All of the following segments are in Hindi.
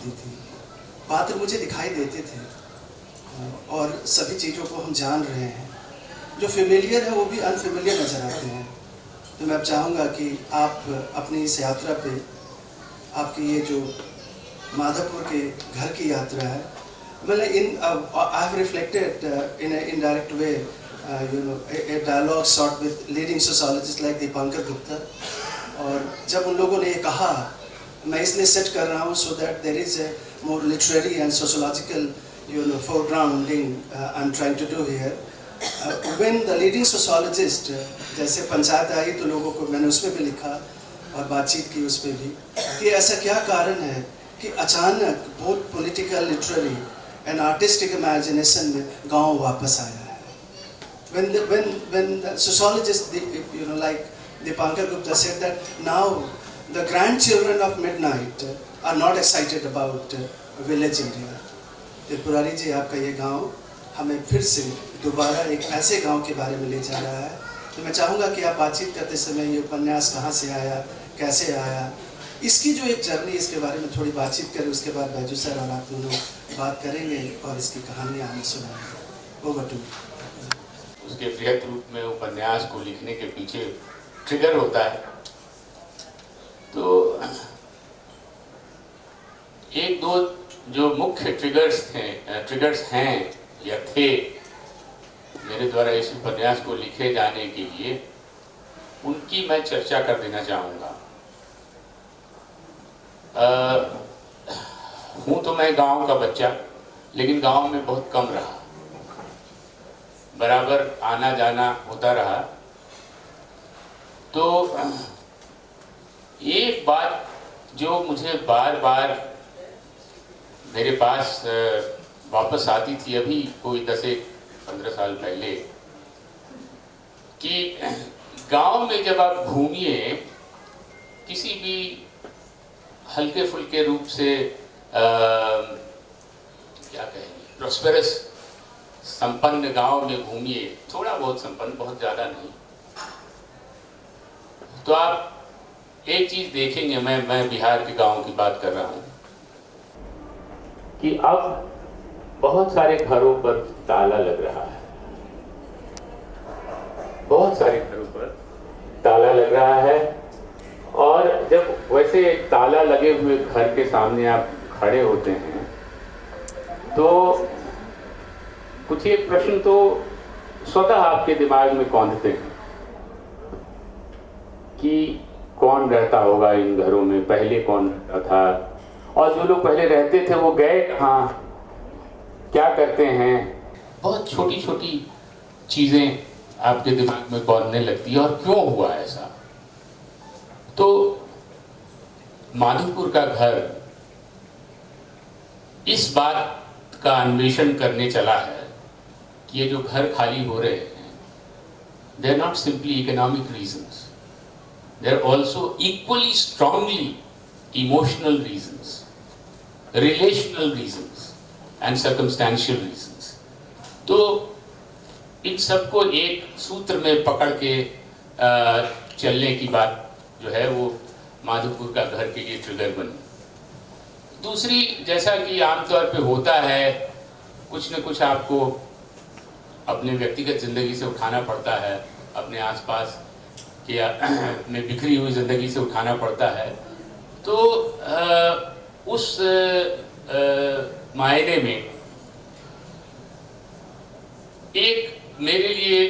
होती थी, पात्र मुझे दिखाई देते थे और सभी चीज़ों को हम जान रहे हैं। जो फेमिलियर है वो भी अनफेमिलियर नज़र आते हैं। तो मैं अब चाहूँगा कि आप अपनी इस यात्रा पे, आपकी ये जो माधवपुर के घर की यात्रा है, मतलब I have reflected in A indirect way a dialogue sought with leading sociologists like Dipankar Gupta, और जब उन लोगों ने ये कहा, मैं इसलिए सेट कर रहा हूँ so that there is a more literary and sociological foregrounding I'm trying to do here. When the leading sociologist, जैसे पंचायत आई तो लोगों को मैंने उसमें भी लिखा और बातचीत की उसमें भी कि ऐसा क्या कारण है कि अचानक बहुत political, literary and artistic imagination में गांव वापस आया है। When the sociologist, like Dipankar Gupta said that now the grandchildren of midnight are not excited about village India. Tripurari जी, आपका ये गांव हमें फिर से दोबारा एक ऐसे गांव के बारे में ले जा रहा है। तो मैं चाहूँगा कि आप बातचीत करते समय ये उपन्यास कहाँ से आया, कैसे आया, इसकी जो एक जर्नी, इसके बारे में थोड़ी बातचीत करें। उसके बाद बैजू सर और आप दोनों बात करेंगे और इसकी कहानी हमें सुनाएंगे। Over to. उसके बृहद रूप में उपन्यास को लिखने के पीछे ट्रिगर होता है। तो एक दो जो मुख्य ट्रिगर्स हैं या थे मेरे द्वारा इस उपन्यास को लिखे जाने के लिए, उनकी मैं चर्चा कर देना चाहूँगा। हूँ तो मैं गांव का बच्चा, लेकिन गांव में बहुत कम रहा, बराबर आना जाना होता रहा। तो एक बात जो मुझे बार बार मेरे पास वापस आती थी, अभी कोई 10-15 साल पहले, कि गांव में जब आप घूमिए किसी भी हल्के फुल्के रूप से क्या कहेंगे, प्रॉस्पेरस संपन्न गांव में घूमिए, थोड़ा बहुत संपन्न, बहुत ज़्यादा नहीं, तो आप एक चीज़ देखेंगे, मैं बिहार के गांव की बात कर रहा हूँ, कि अब बहुत सारे घरों पर ताला लग रहा है। बहुत सारे घरों पर ताला लग रहा है, और जब वैसे ताला लगे हुए घर के सामने आप खड़े होते हैं तो कुछ एक प्रश्न तो स्वतः आपके दिमाग में कौंधते हैं कि कौन रहता होगा इन घरों में, पहले कौन रहता था, और जो लोग पहले रहते थे वो गए कहाँ, क्या करते हैं। बहुत छोटी छोटी चीज़ें आपके दिमाग में कौंधने लगती है, और क्यों हुआ ऐसा। तो माधवपुर का घर इस बात का अन्वेषण करने चला है कि ये जो घर खाली हो रहे हैं, they are not simply economic reasons, they are also equally strongly emotional reasons, relational reasons and circumstantial reasons. तो इन सबको एक सूत्र में पकड़ के चलने की बात जो है वो माधवपुर का घर के लिए ट्रिगर बनी। दूसरी, जैसा कि आमतौर पे होता है, कुछ न कुछ आपको अपने व्यक्तिगत ज़िंदगी से उठाना पड़ता है, अपने आसपास के में बिखरी हुई ज़िंदगी से उठाना पड़ता है। तो उस मायने में एक मेरे लिए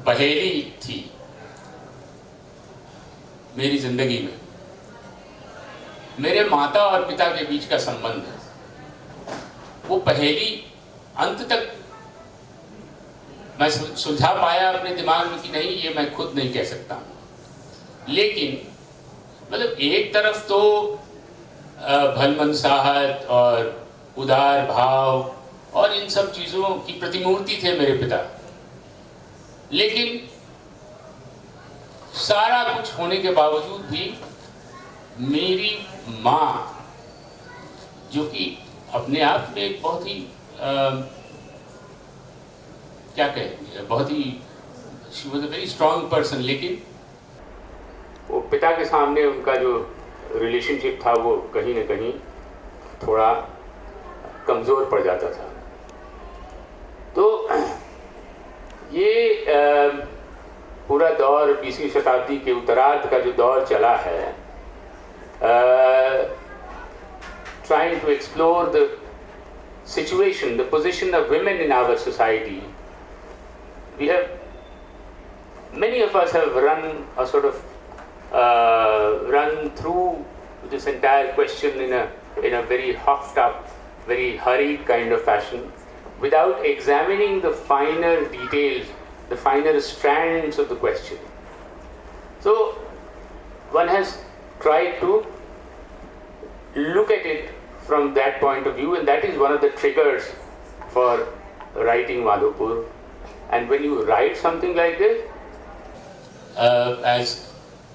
पहेली थी मेरी ज़िंदगी में, मेरे माता और पिता के बीच का संबंध है। वो पहेली अंत तक मैं सुलझा पाया अपने दिमाग में कि नहीं, ये मैं खुद नहीं कह सकता हूँ। लेकिन मतलब एक तरफ तो भलमनसाहत और उदार भाव और इन सब चीज़ों की प्रतिमूर्ति थे मेरे पिता, लेकिन सारा कुछ होने के बावजूद भी मेरी माँ, जो कि अपने आप में एक बहुत ही क्या कहेंगे, बहुत ही she was a very strong person, लेकिन वो पिता के सामने उनका जो रिलेशनशिप था वो कहीं न कहीं थोड़ा कमज़ोर पड़ जाता था। तो ये पूरा दौर 20वीं शताब्दी के उत्तरार्ध का जो दौर चला है, trying to explore the situation, the position of women in our society. Many of us have run through this entire question in a very huffed up, very hurried kind of fashion, without examining the finer details, the finer strands of the question. So one has tried to look at it from that point of view, and that is one of the triggers for writing Madhopur. And when you write something like this, as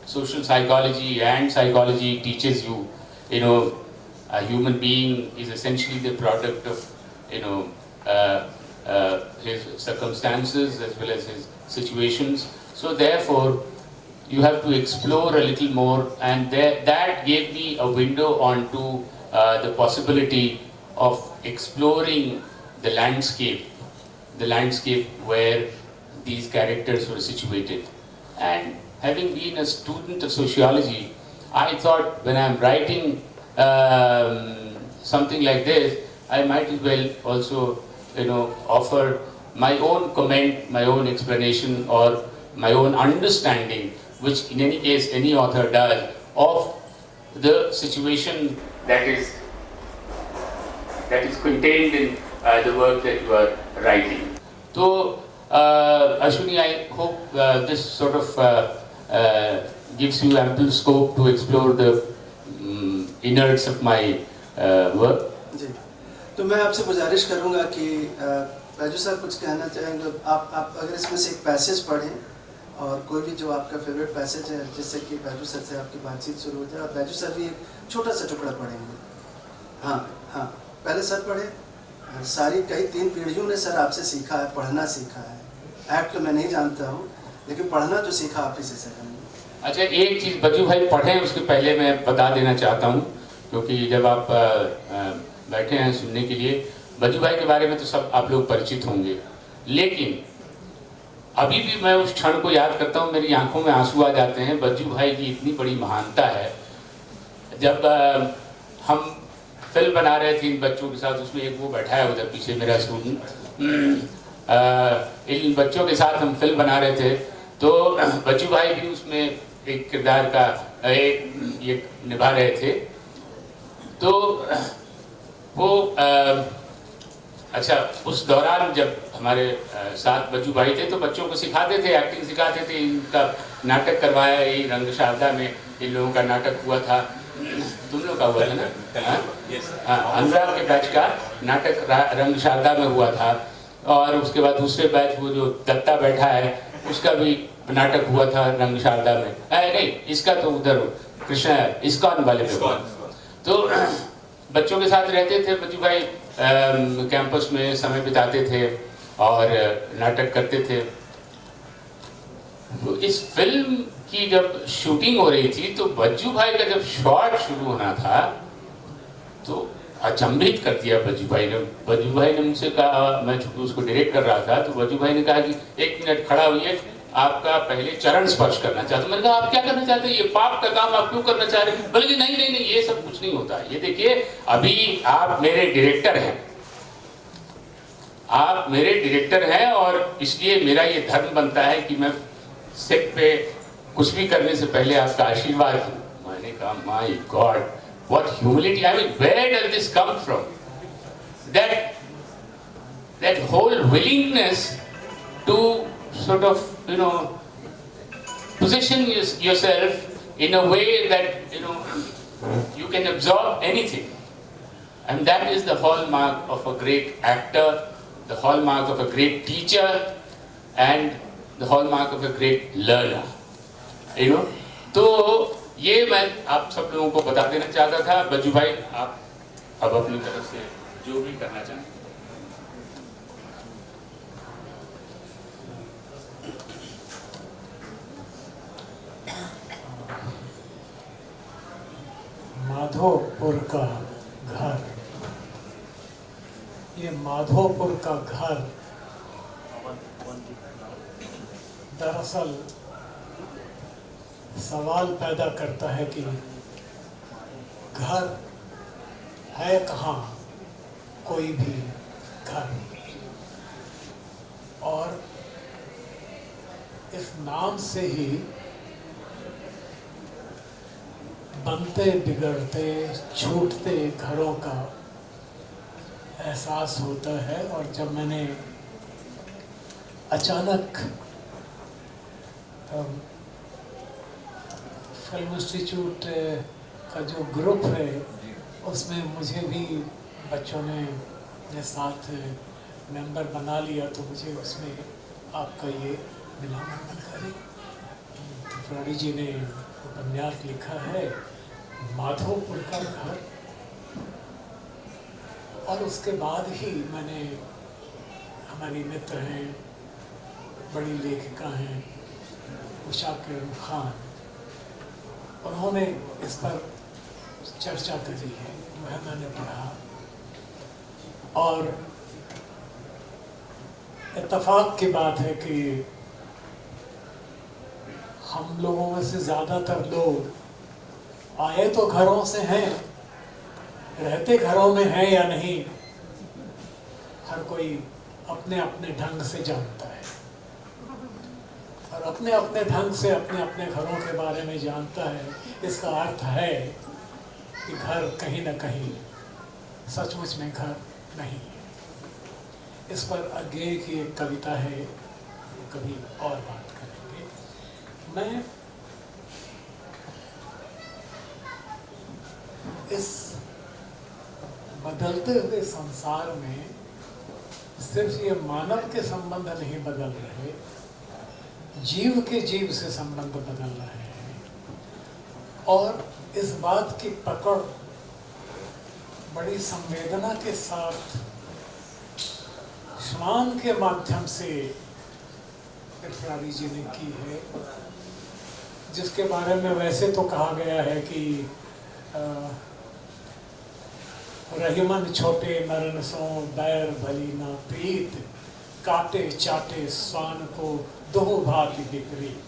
social psychology and psychology teaches you, a human being is essentially the product of, his circumstances as well as his situations. So therefore, you have to explore a little more, and that gave me a window onto the possibility of exploring the landscape where these characters were situated. And having been a student of sociology, I thought when I'm writing something like this, I might as well also, offer my own comment, my own explanation, or my own understanding, which in any case any author does, of the situation that is contained in the work that you are writing. So, Ashwini, I hope this sort of gives you ample scope to explore the innards of my work. जी, तो मैं आपसे गुजारिश करूंगा कि राजू सर कुछ कहना चाहेंगे। आप अगर इसमें से एक पैसेज पढ़ें, और कोई भी जो आपका फेवरेट पैसेज है, जिससे कि राजू सर से आपकी बातचीत शुरू हो जाए, और राजू सर भी एक छोटा सा टुकड़ा पढ़ेंगे। हाँ, पहले सर पढ़े। सारी कई 3 पीढ़ियों ने सर आपसे सीखा है, पढ़ना सीखा है। एक्ट तो मैं नहीं जानता हूँ, लेकिन पढ़ना जो सीखा आप ही से सर। अच्छा, एक चीज़ बज्जू भाई पढ़ें उसके पहले मैं बता देना चाहता हूँ, क्योंकि जब आप बैठे हैं सुनने के लिए, बज्जू भाई के बारे में तो सब आप लोग परिचित होंगे, लेकिन अभी भी मैं उस क्षण को याद करता हूँ, मेरी आंखों में आंसू आ जाते हैं। बज्जू भाई की इतनी बड़ी महानता है। जब हम फिल्म बना रहे थे इन बच्चों के साथ, उसमें एक वो बैठा है उधर पीछे मेरा स्टूडेंट, इन बच्चों के साथ हम फिल्म बना रहे थे, तो बच्चू भाई भी उसमें एक किरदार का ये निभा रहे थे। तो वो अच्छा, उस दौरान जब हमारे साथ बच्चू भाई थे तो बच्चों को सिखाते थे, एक्टिंग सिखाते थे। इनका नाटक करवाया, ये रंग शारदा में इन लोगों का नाटक हुआ था। तुम लोग का हुआ था ना? हाँ, अनुराग के बैच का नाटक रंग शारदा में हुआ था, और उसके बाद दूसरे बैच वो जो दत्ता बैठा है उसका भी नाटक हुआ था रंग शारदा में। नहीं, इसका तो उधर कृष्ण इस्कॉन वाले पे हुआ। तो बच्चों के साथ रहते थे बच्चू भाई, कैंपस में समय बिताते थे और नाटक करते थे। तो इस फिल्म की जब शूटिंग हो रही थी, तो बज्जू भाई का जब शॉट शुरू होना था तो अचंभित कर दिया बज्जू भाई ने। बज्जू भाई ने मुझसे कहा, मैं चूंकि उसको डायरेक्ट कर रहा था, तो बज्जू भाई ने कहा कि 1 मिनट खड़ा हुई, आपका पहले चरण स्पर्श करना चाहता हूं। मैंने कहा आप क्या करना चाहते हैं, ये पाप का काम आप क्यों करना चाह रहे हैं? बल्कि नहीं, ये सब कुछ नहीं होता। ये देखिए, अभी आप मेरे डायरेक्टर हैं, आप मेरे डायरेक्टर हैं, और इसलिए मेरा ये धर्म बनता है कि मैं सेट पे कुछ भी करने से पहले आपका आशीर्वाद दूं। मैंने कहा my God, what humility, I mean where does this come from? That whole willingness to sort of, position yourself in a way that, you can absorb anything. And that is the hallmark of a great actor, the hallmark of a great teacher, and the hallmark of a great learner. तो ये मैं आप सब लोगों को बता देना चाहता था। बज्जू भाई, आप अब अपनी तरफ से जो भी करना चाहें। माधोपुर का घर। ये माधोपुर का घर दरअसल सवाल पैदा करता है कि घर है कहाँ, कोई भी घर। और इस नाम से ही बनते बिगड़ते छूटते घरों का एहसास होता है। और जब मैंने अचानक फिल्म इंस्टीट्यूट का जो ग्रुप है उसमें मुझे भी बच्चों ने अपने साथ मेंबर बना लिया, तो मुझे उसमें आपका ये मिला मनकारी। त्रिपुरारी जी ने उपन्यास लिखा है माधोपुर का घर। और उसके बाद ही मैंने, हमारी मित्र हैं, बड़ी लेखिका हैं उषा किरण खान, उन्होंने इस पर चर्चा करी है, वह मैंने पढ़ा। और इत्तेफाक की बात है कि हम लोगों में से ज़्यादातर लोग आए तो घरों से हैं, रहते घरों में हैं या नहीं, हर कोई अपने अपने ढंग से जानता है। और अपने अपने ढंग से अपने अपने घरों के बारे में जानता है। इसका अर्थ है कि घर कहीं न कहीं सचमुच में घर नहीं है। इस पर अज्ञेय की एक कविता है, कभी और बात करेंगे। मैं इस बदलते हुए संसार में सिर्फ ये मानव के संबंध नहीं बदल रहे, जीव के जीव से संबंध बदल रहे हैं। और इस बात की पकड़ बड़ी संवेदना के साथ श्वान के माध्यम से त्रिपुरारी जी ने की है, जिसके बारे में वैसे तो कहा गया है कि रहीमन छोटे नरन सो बैर भली ना प्रीत, काटे चाटे स्वान को दो भांति विपरीत।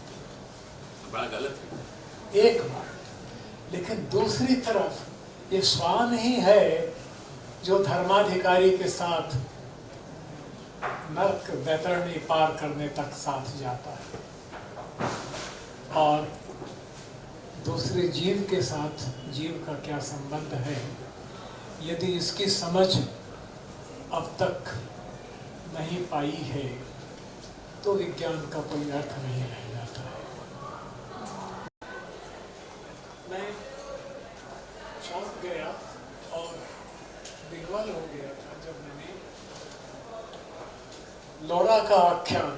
बड़ा गलत है एक बात, लेकिन दूसरी तरफ ये स्वान ही है जो धर्माधिकारी के साथ नर्क वैतरणी पार करने तक साथ जाता है। और दूसरे जीव के साथ जीव का क्या संबंध है, यदि इसकी समझ अब तक नहीं पाई है तो विज्ञान का कोई अर्थ नहीं रह जाता है। मैं चौंक गया और विह्वल हो गया था जब मैंने लोरा का आख्यान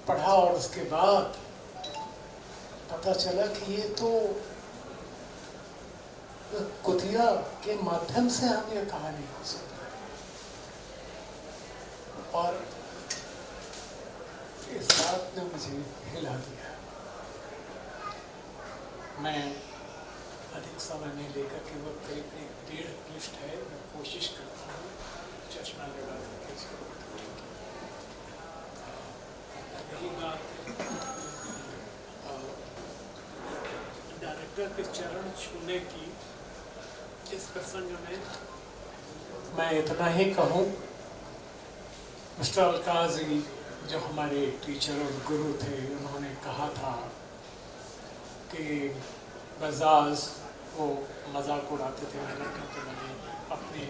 पढ़ा और उसके बाद पता चला कि ये तो कुतिया के माध्यम से हम ये कहानी को सुन रहे हैं। और इस बात ने मुझे हिला दिया। मैं अधिक समय नहीं लेकर के वो करीब 1.5 पृष्ठ है, मैं कोशिश करता हूँ चश्मा लगा करके इसको लिखने की। रही बात डायरेक्टर के चरण छूने की, इस प्रसंग में मैं इतना ही कहूँ, मिस्टर अलकाजी जो हमारे टीचर और गुरु थे, उन्होंने कहा था कि बजाज वो मजाक उड़ाते थे मैंने, क्योंकि मैंने अपने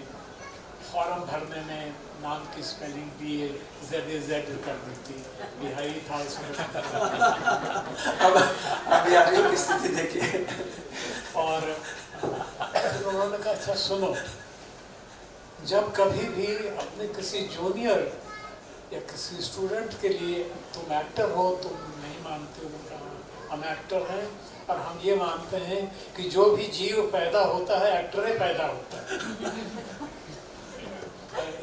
फॉर्म भरने में नाम की स्पेलिंग BAZAZ कर दी थी, बिहारी था उसमें। अब बिहारियों की स्थिति देखिए। और उन्होंने कहा अच्छा सुनो, जब कभी भी अपने किसी जूनियर या किसी स्टूडेंट के लिए तुम एक्टर हो, तुम नहीं मानते हो, कहा हम एक्टर हैं और हम ये मानते हैं कि जो भी जीव पैदा होता है एक्टर ही पैदा होता है।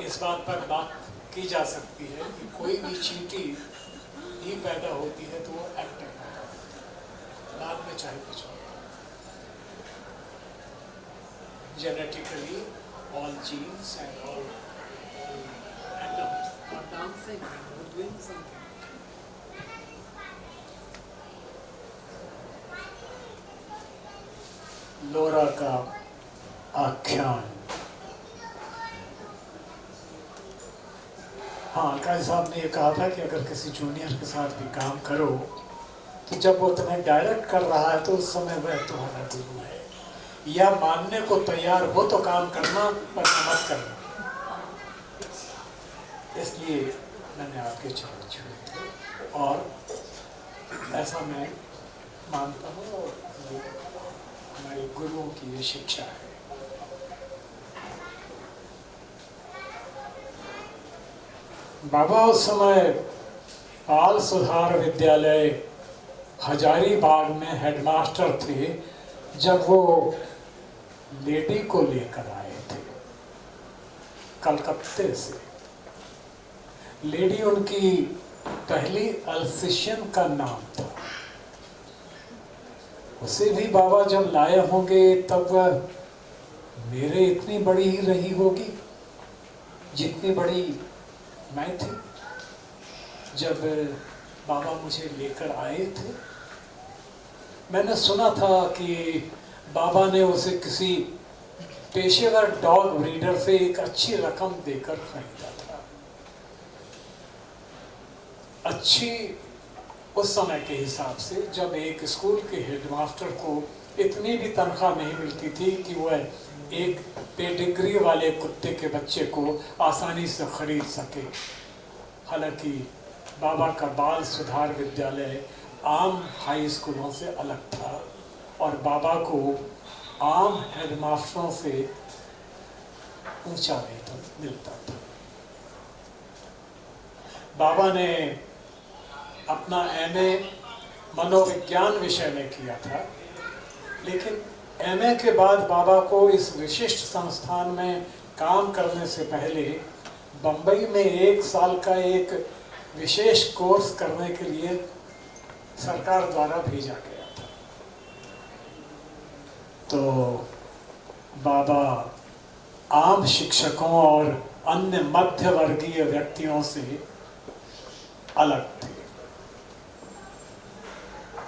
इस बात पर बात की जा सकती है कि कोई भी चींटी ही पैदा होती है तो वो एक्टर पैदा होता है, बाद में चाहे कुछ हो, genetically all genes and all atoms are dancing and doing something. लोरा का आख्यान। हाँ, अलकाई साहब ने ये कहा था कि अगर किसी जूनियर के साथ भी काम करो तो जब वो तुम्हें डायरेक्ट कर रहा है तो उस समय वह तुम्हारा गुरु है, या मानने को तैयार हो तो काम करना, वरना मत करना। इसलिए मैंने आपके चरण छुए थे और ऐसा मैं मानता हूँ और हमारे गुरुओं की ये शिक्षा है। बाबा उस समय बाल सुधार विद्यालय हजारीबाग में हेडमास्टर थे जब वो लेडी को लेकर आए थे कलकत्ते से। लेडी उनकी पहली अल्सेशियन का नाम था। उसे भी बाबा जब लाए होंगे तब वह मेरे इतनी बड़ी ही रही होगी जितनी बड़ी मैं थी जब बाबा मुझे लेकर आए थे। मैंने सुना था कि बाबा ने उसे किसी पेशेवर डॉग ब्रीडर से एक अच्छी रकम देकर खरीदा था। अच्छी उस समय के हिसाब से, जब एक स्कूल के हेडमास्टर को इतनी भी तनख्वाह नहीं मिलती थी कि वह एक पेडिग्री वाले कुत्ते के बच्चे को आसानी से खरीद सके। हालांकि बाबा का बाल सुधार विद्यालय आम हाई स्कूलों से अलग था और बाबा को आम हेडमास्टरों से ऊंचा वेतन मिलता था। बाबा ने अपना एमए मनोविज्ञान विषय में किया था, लेकिन एमए के बाद बाबा को इस विशिष्ट संस्थान में काम करने से पहले बम्बई में 1 साल का एक विशेष कोर्स करने के लिए सरकार द्वारा भेजा गया था। तो बाबा आम शिक्षकों और अन्य मध्य वर्गीय व्यक्तियों से अलग थे।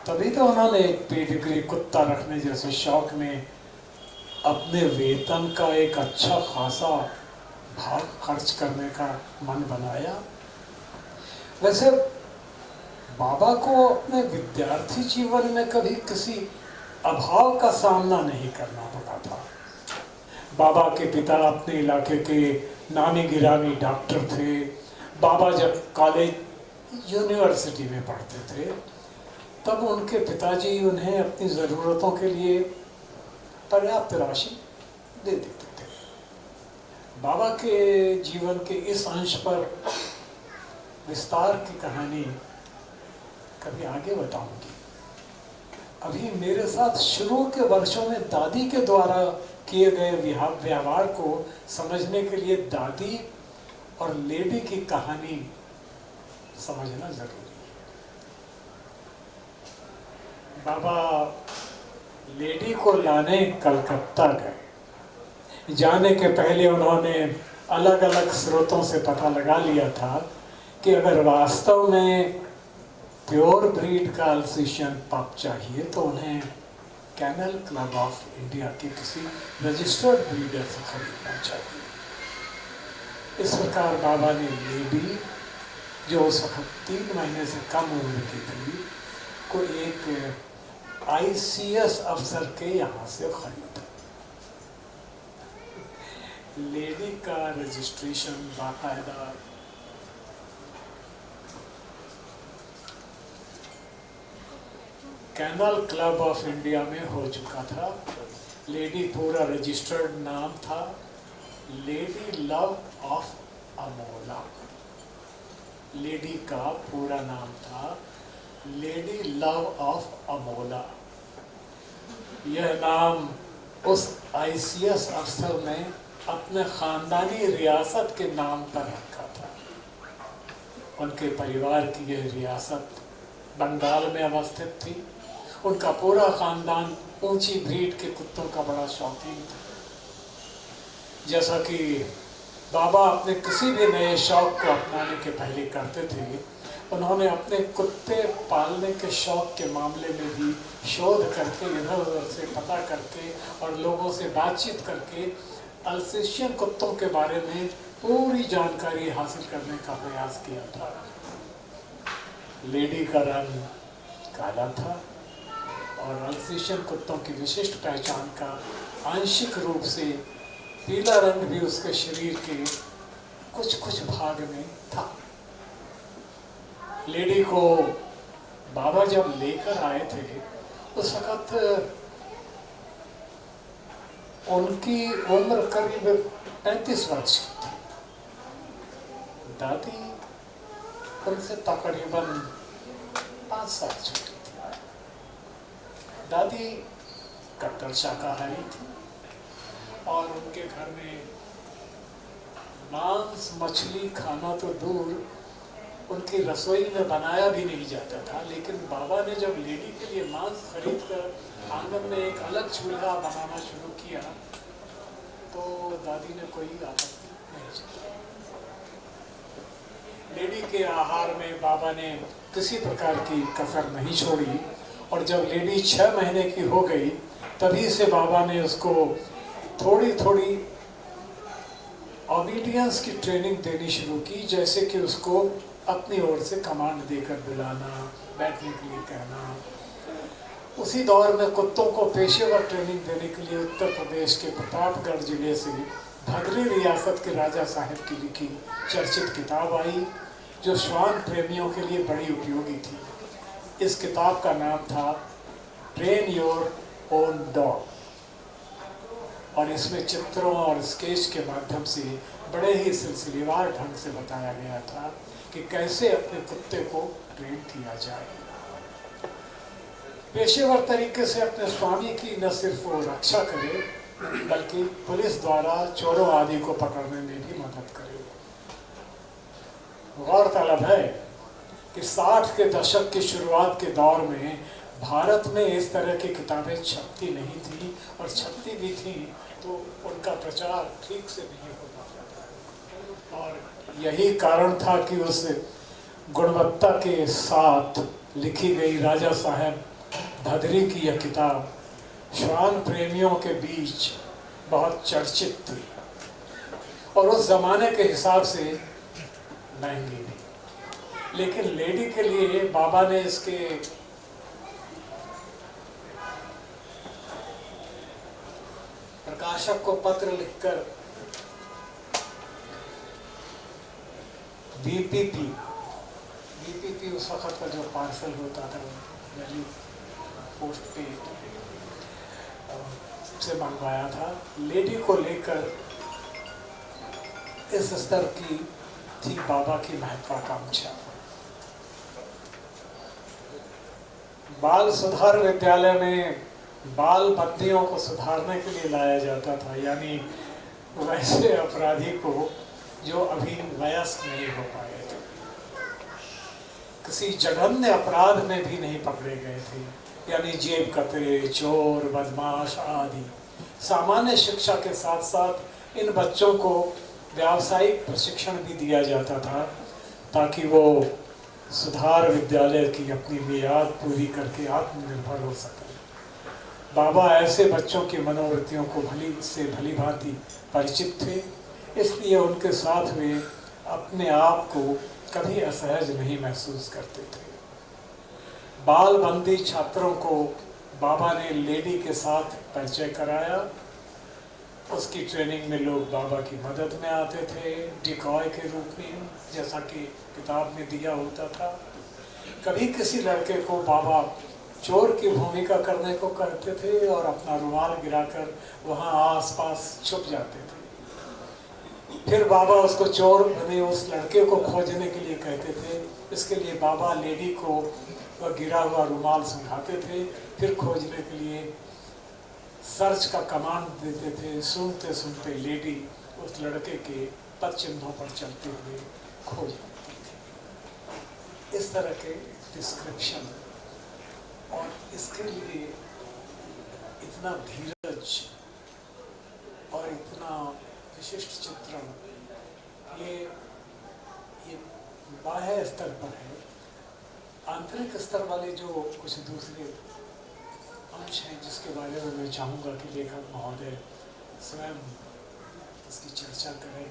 तभी तो उन्होंने एक पेडिग्री कुत्ता रखने जैसे शौक में अपने वेतन का एक अच्छा खासा भाग खर्च करने का मन बनाया। वैसे बाबा को अपने विद्यार्थी जीवन में कभी किसी अभाव का सामना नहीं करना पड़ा था। बाबा के पिता अपने इलाके के नामी गिरामी डॉक्टर थे। बाबा जब कॉलेज यूनिवर्सिटी में पढ़ते थे तब उनके पिताजी उन्हें अपनी ज़रूरतों के लिए पर्याप्त राशि दे देते थे। बाबा के जीवन के इस अंश पर विस्तार की कहानी कभी आगे बताऊंगी। अभी मेरे साथ शुरू के वर्षों में दादी के द्वारा किए गए व्यवहार को समझने के लिए दादी और लेडी की कहानी समझना जरूरी है। बाबा लेडी को लाने कलकत्ता गए। जाने के पहले उन्होंने अलग अलग स्रोतों से पता लगा लिया था कि अगर वास्तव में प्योर ब्रीड का अल्सेशियन पप चाहिए तो उन्हें कैनल क्लब ऑफ इंडिया के किसी रजिस्टर्ड ब्रीडर से खरीदना चाहिए। इस प्रकार बाबा ने लेडी, जो उस वक्त 3 महीने से कम उम्र की थी, को एक ICS अफसर के यहाँ से खरीदा। लेडी का रजिस्ट्रेशन बाकायदा कैनल क्लब ऑफ इंडिया में हो चुका था। लेडी पूरा रजिस्टर्ड नाम था lady love of Amola. Lady का पूरा नाम था लेडी लव ऑफ अमोला। यह नाम उस ICS अफसर ने अपने ख़ानदानी रियासत के नाम पर रखा था। उनके परिवार की यह रियासत बंगाल में अवस्थित थी। उनका पूरा ख़ानदान ऊंची ब्रीड के कुत्तों का बड़ा शौकीन था। जैसा कि बाबा अपने किसी भी नए शौक को अपनाने के पहले करते थे, उन्होंने अपने कुत्ते पालने के शौक के मामले में भी शोध करके, इधर उधर से पता करके और लोगों से बातचीत करके अल्सेशियन कुत्तों के बारे में पूरी जानकारी हासिल करने का प्रयास किया था। लेडी का रंग काला था और अल्सेशियन कुत्तों की विशिष्ट पहचान का आंशिक रूप से पीला रंग भी उसके शरीर के कुछ कुछ भाग में था। लेडी को बाबा जब लेकर आए थे उस वक्त उनकी उम्र करीब 35 वर्ष की थी। दादी उनसे तकरीबन 5 साल छोटी थी। दादी कट्टर शाकाहारी थी और उनके घर में मांस मछली खाना तो दूर, उनकी रसोई में बनाया भी नहीं जाता था। लेकिन बाबा ने जब लेडी के लिए मांस खरीद कर आंगन में एक अलग चूल्हा बनाना शुरू किया तो दादी ने कोई आपत्ति नहीं जताई। लेडी के आहार में बाबा ने किसी प्रकार की कसर नहीं छोड़ी और जब लेडी 6 महीने की हो गई तभी से बाबा ने उसको थोड़ी थोड़ी ओबीडियंस की ट्रेनिंग देनी शुरू की, जैसे कि उसको अपनी ओर से कमांड देकर बुलाना, बैठने के लिए कहना। उसी दौर में कुत्तों को पेशेवर ट्रेनिंग देने के लिए उत्तर प्रदेश के प्रतापगढ़ जिले से भदरी रियासत के राजा साहब की लिखी चर्चित किताब आई जो श्वान प्रेमियों के लिए बड़ी उपयोगी थी। इस किताब का नाम था ट्रेन योर ओन डॉग और इसमें चित्रों और स्केच के माध्यम से बड़े ही सिलसिलेवार ढंग से बताया गया था कि कैसे अपने कुत्ते को ट्रेन किया जाए। पेशेवर तरीके से अपने स्वामी की न सिर्फ वो रक्षा करे बल्कि पुलिस द्वारा चोरों आदि को पकड़ने में भी मदद करे। गौरतलब है कि 60 के दशक की शुरुआत के दौर में भारत में इस तरह की किताबें छपती नहीं थी और छपती भी थी तो उनका प्रचार ठीक से नहीं हो पाता और यही कारण था कि उस गुणवत्ता के साथ लिखी गई राजा साहब भदरी की यह किताब श्वान प्रेमियों के बीच बहुत चर्चित थी और उस जमाने के हिसाब से महंगी भी। लेकिन लेडी के लिए बाबा ने इसके प्रकाशक को पत्र लिखकर बीपीपी उस वक्त का जो पार्सल होता था वैल्यू पोस्ट पेड से मंगवाया था। लेडी को लेकर इस स्तर की थी बाबा की महत्वाकांक्षा। बाल सुधार विद्यालय में बाल बंदियों को सुधारने के लिए लाया जाता था, यानी वैसे अपराधी को जो अभी वयस्क नहीं हो पाए थे, किसी जघन्य अपराध में भी नहीं पकड़े गए थे, यानी जेब कतरे, चोर, बदमाश आदि। सामान्य शिक्षा के साथ साथ इन बच्चों को व्यावसायिक प्रशिक्षण भी दिया जाता था ताकि वो सुधार विद्यालय की अपनी मियाद पूरी करके आत्मनिर्भर हो सके। बाबा ऐसे बच्चों की मनोवृत्तियों को भली से भली भांति परिचित थे, इसलिए उनके साथ वे अपने आप को कभी असहज नहीं महसूस करते थे। बाल बंदी छात्रों को बाबा ने लेडी के साथ परिचय कराया। उसकी ट्रेनिंग में लोग बाबा की मदद में आते थे डिकॉय के रूप में, जैसा कि किताब में दिया होता था। कभी किसी लड़के को बाबा चोर की भूमिका करने को कहते थे और अपना रुमाल गिराकर वहाँ आसपास छुप जाते थे। फिर बाबा उसको चोर बने उस लड़के को खोजने के लिए कहते थे। इसके लिए बाबा लेडी को वह गिरा हुआ रुमाल सुंघाते थे, फिर खोजने के लिए सर्च का कमांड देते थे। सुनते सुनते लेडी उस लड़के के पद चिन्हों पर चलते हुए खोज लेती थी। इस तरह के डिस्क्रिप्शन और इसके लिए इतना धीरज और इतना विशिष्ट चित्रण ये बाह्य स्तर पर है। आंतरिक स्तर वाले जो कुछ दूसरे अंश हैं जिसके बारे में मैं चाहूँगा कि लेखक महोदय स्वयं इसकी चर्चा करें।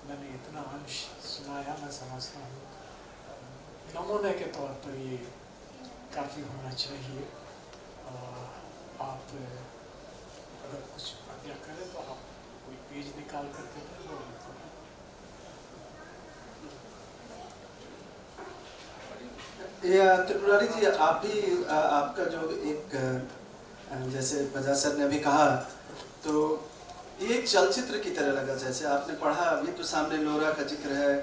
मैंने इतना अंश सुनाया, मैं समझता हूँ नमूने के तौर पर ये काफ़ी होना चाहिए। आप अगर कुछ आज्ञा करें तो आप कोई पेज निकाल करके ये त्रिपुरारी जी, आप भी आपका जो एक जैसे बजाज सर ने अभी कहा, तो ये एक चलचित्र की तरह लगा। जैसे आपने पढ़ा, अभी तो सामने लोरा का जिक्र है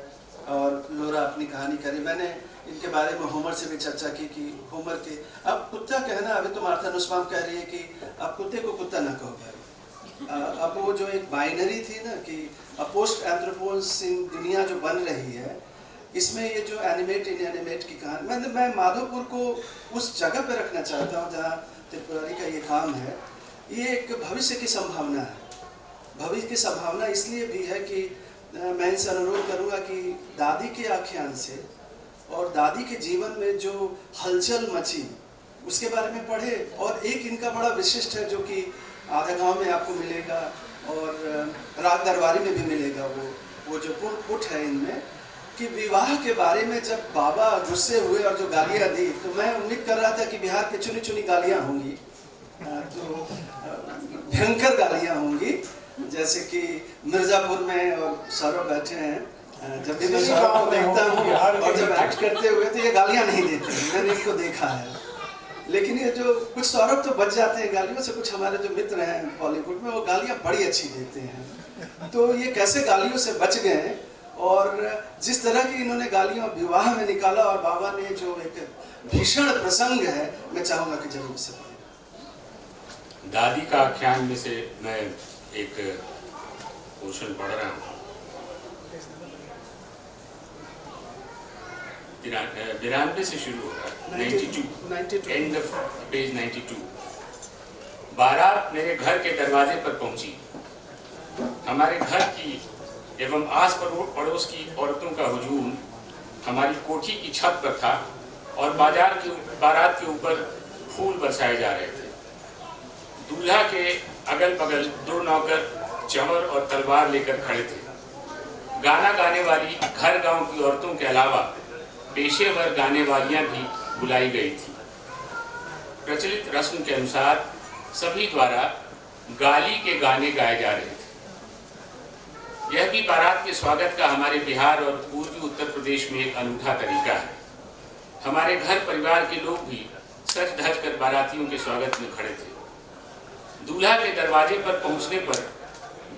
और लोरा अपनी कहानी करी। मैंने इनके बारे में होमर से भी चर्चा की कि होमर के अब कुत्ता कहना, अभी तो मार्था नुस्बाम कह रही है कि अब कुत्ते को कुत्ता ना कहो भाई। अब वो जो एक बाइनरी थी ना कि पोस्ट एंथ्रोपोसेन दुनिया जो बन रही है, इसमें ये जो एनिमेट इनएनिमेट की कहानी, मैं माधोपुर को उस जगह पे रखना चाहता हूँ जहाँ त्रिपुरारी का ये काम है। ये एक भविष्य की संभावना है। भविष्य की संभावना इसलिए भी है कि मैं इनसे अनुरोध करूँगा कि दादी के आख्यान से और दादी के जीवन में जो हलचल मची उसके बारे में पढ़े। और एक इनका बड़ा विशिष्ट है जो कि आधा गांव में आपको मिलेगा और राग दरबारी में भी मिलेगा, वो जो पुट है इनमें, कि विवाह के बारे में जब बाबा गुस्से हुए और जो गालियाँ दी, तो मैं उम्मीद कर रहा था कि बिहार की चुनी चुनी गालियाँ होंगी, तो भयंकर गालियाँ होंगी, जैसे कि मिर्ज़ापुर में और सौरभ बैठे हैं, जब भी मैं सौरभ को देखता हूँ और जब एक्ट करते हुए तो ये गालियाँ नहीं देते, मैंने इनको देखा है। लेकिन ये जो कुछ सौरभ तो बच जाते हैं गालियों से, कुछ हमारे जो मित्र हैं बॉलीवुड में वो गालियाँ बड़ी अच्छी देते हैं। तो ये कैसे गालियों से बच गए और जिस तरह की इन्होंने गालियाँ विवाह में निकाला, और बाबा ने जो एक भीषण प्रसंग है, मैं चाहूँगा कि जरूर से पढ़ें। दादी का आख्यान में से मैं एक पोर्शन पढ़ रहा हूँ। 92 से शुरू हो रहा है, 92 एंड ऑफ पेज 92। बारात मेरे घर के दरवाजे पर पहुंची। हमारे घर की एवं आस पड़ोस की औरतों का हुजूम हमारी कोठी की छत पर था और बारात के ऊपर फूल बरसाए जा रहे थे। दूल्हा के अगल बगल 2 नौकर चंवर और तलवार लेकर खड़े थे। गाना गाने वाली घर गांव की औरतों के अलावा पेशेवर गाने वालियां भी बुलाई गई थी। प्रचलित रस्म के अनुसार सभी द्वारा गाली के गाने गाए जा रहे थे। यह भी बारात के स्वागत का हमारे बिहार और पूर्वी उत्तर प्रदेश में एक अनूठा तरीका है। हमारे घर परिवार के लोग भी सज धज कर बारातियों के स्वागत में खड़े थे। दूल्हा के दरवाजे पर पहुंचने पर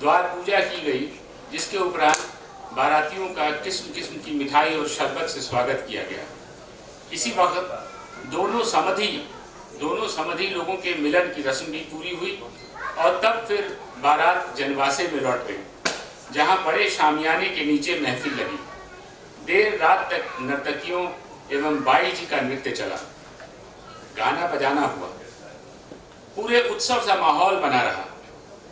द्वार पूजा की गई, जिसके उपरांत बारातियों का किस्म किस्म की मिठाई और शरबत से स्वागत किया गया। इसी वक्त दोनों समधी लोगों के मिलन की रस्म भी पूरी हुई और तब फिर बारात जनवासे में लौट गई, जहां बड़े शामियाने के नीचे महफिल लगी। देर रात तक नर्तकियों एवं बाई जी का नृत्य चला। गाना बजाना हुआ। पूरे उत्सव सा माहौल बना रहा।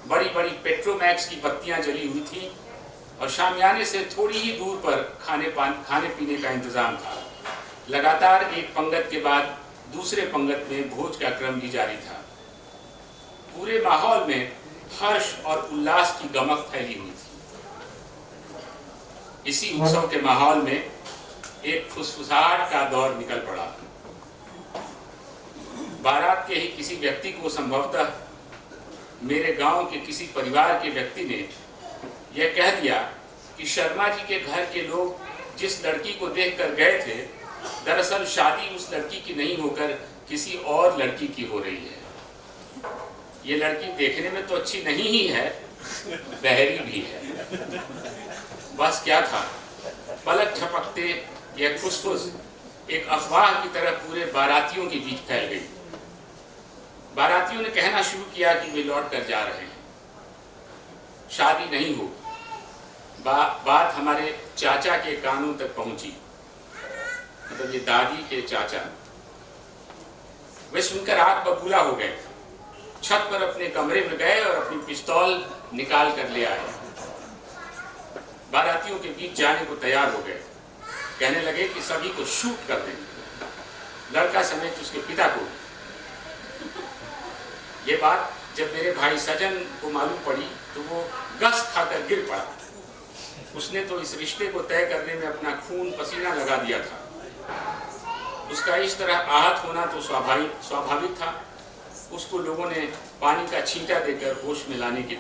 बड़ी बड़ी पेट्रोमैक्स की बत्तियां जली हुई थी और शामियाने से थोड़ी ही दूर पर खाने पीने का इंतजाम था। लगातार एक पंगत के बाद दूसरे पंगत में भोज का क्रम भी जारी था। पूरे माहौल में हर्ष और उल्लास की गमक फैली हुई थी। इसी उत्सव के माहौल में एक फुसफुसाहट का दौर निकल पड़ा। बारात के ही किसी व्यक्ति को, संभवतः मेरे गांव के किसी परिवार के व्यक्ति ने यह कह दिया कि शर्मा जी के घर के लोग जिस लड़की को देखकर गए थे, दरअसल शादी उस लड़की की नहीं होकर किसी और लड़की की हो रही है। ये लड़की देखने में तो अच्छी नहीं ही है, बहरी भी है। बस क्या था, पलक झपकते यह फुसफुस एक अफवाह की तरह पूरे बारातियों के बीच फैल गई। बारातियों ने कहना शुरू किया कि वे लौट कर जा रहे हैं, शादी नहीं हो। बात हमारे चाचा के कानों तक पहुंची, मतलब ये दादी के चाचा। वे सुनकर आग बबूला हो गए। छत पर अपने कमरे में गए और अपनी पिस्तौल निकाल कर ले आए। बारातियों के बीच जाने को तैयार हो गए। कहने लगे कि सभी को शूट कर देंगे, लड़का समेत उसके पिता को। ये बात जब मेरे भाई सजन को मालूम पड़ी तो वो गस खाकर गिर पड़ा। उसने तो इस रिश्ते को तय करने में अपना खून पसीना लगा दिया था। उसका इस तरह आहत होना तो स्वाभाविक था। उसको लोगों ने पानी का छींटा देकर होश में लाने की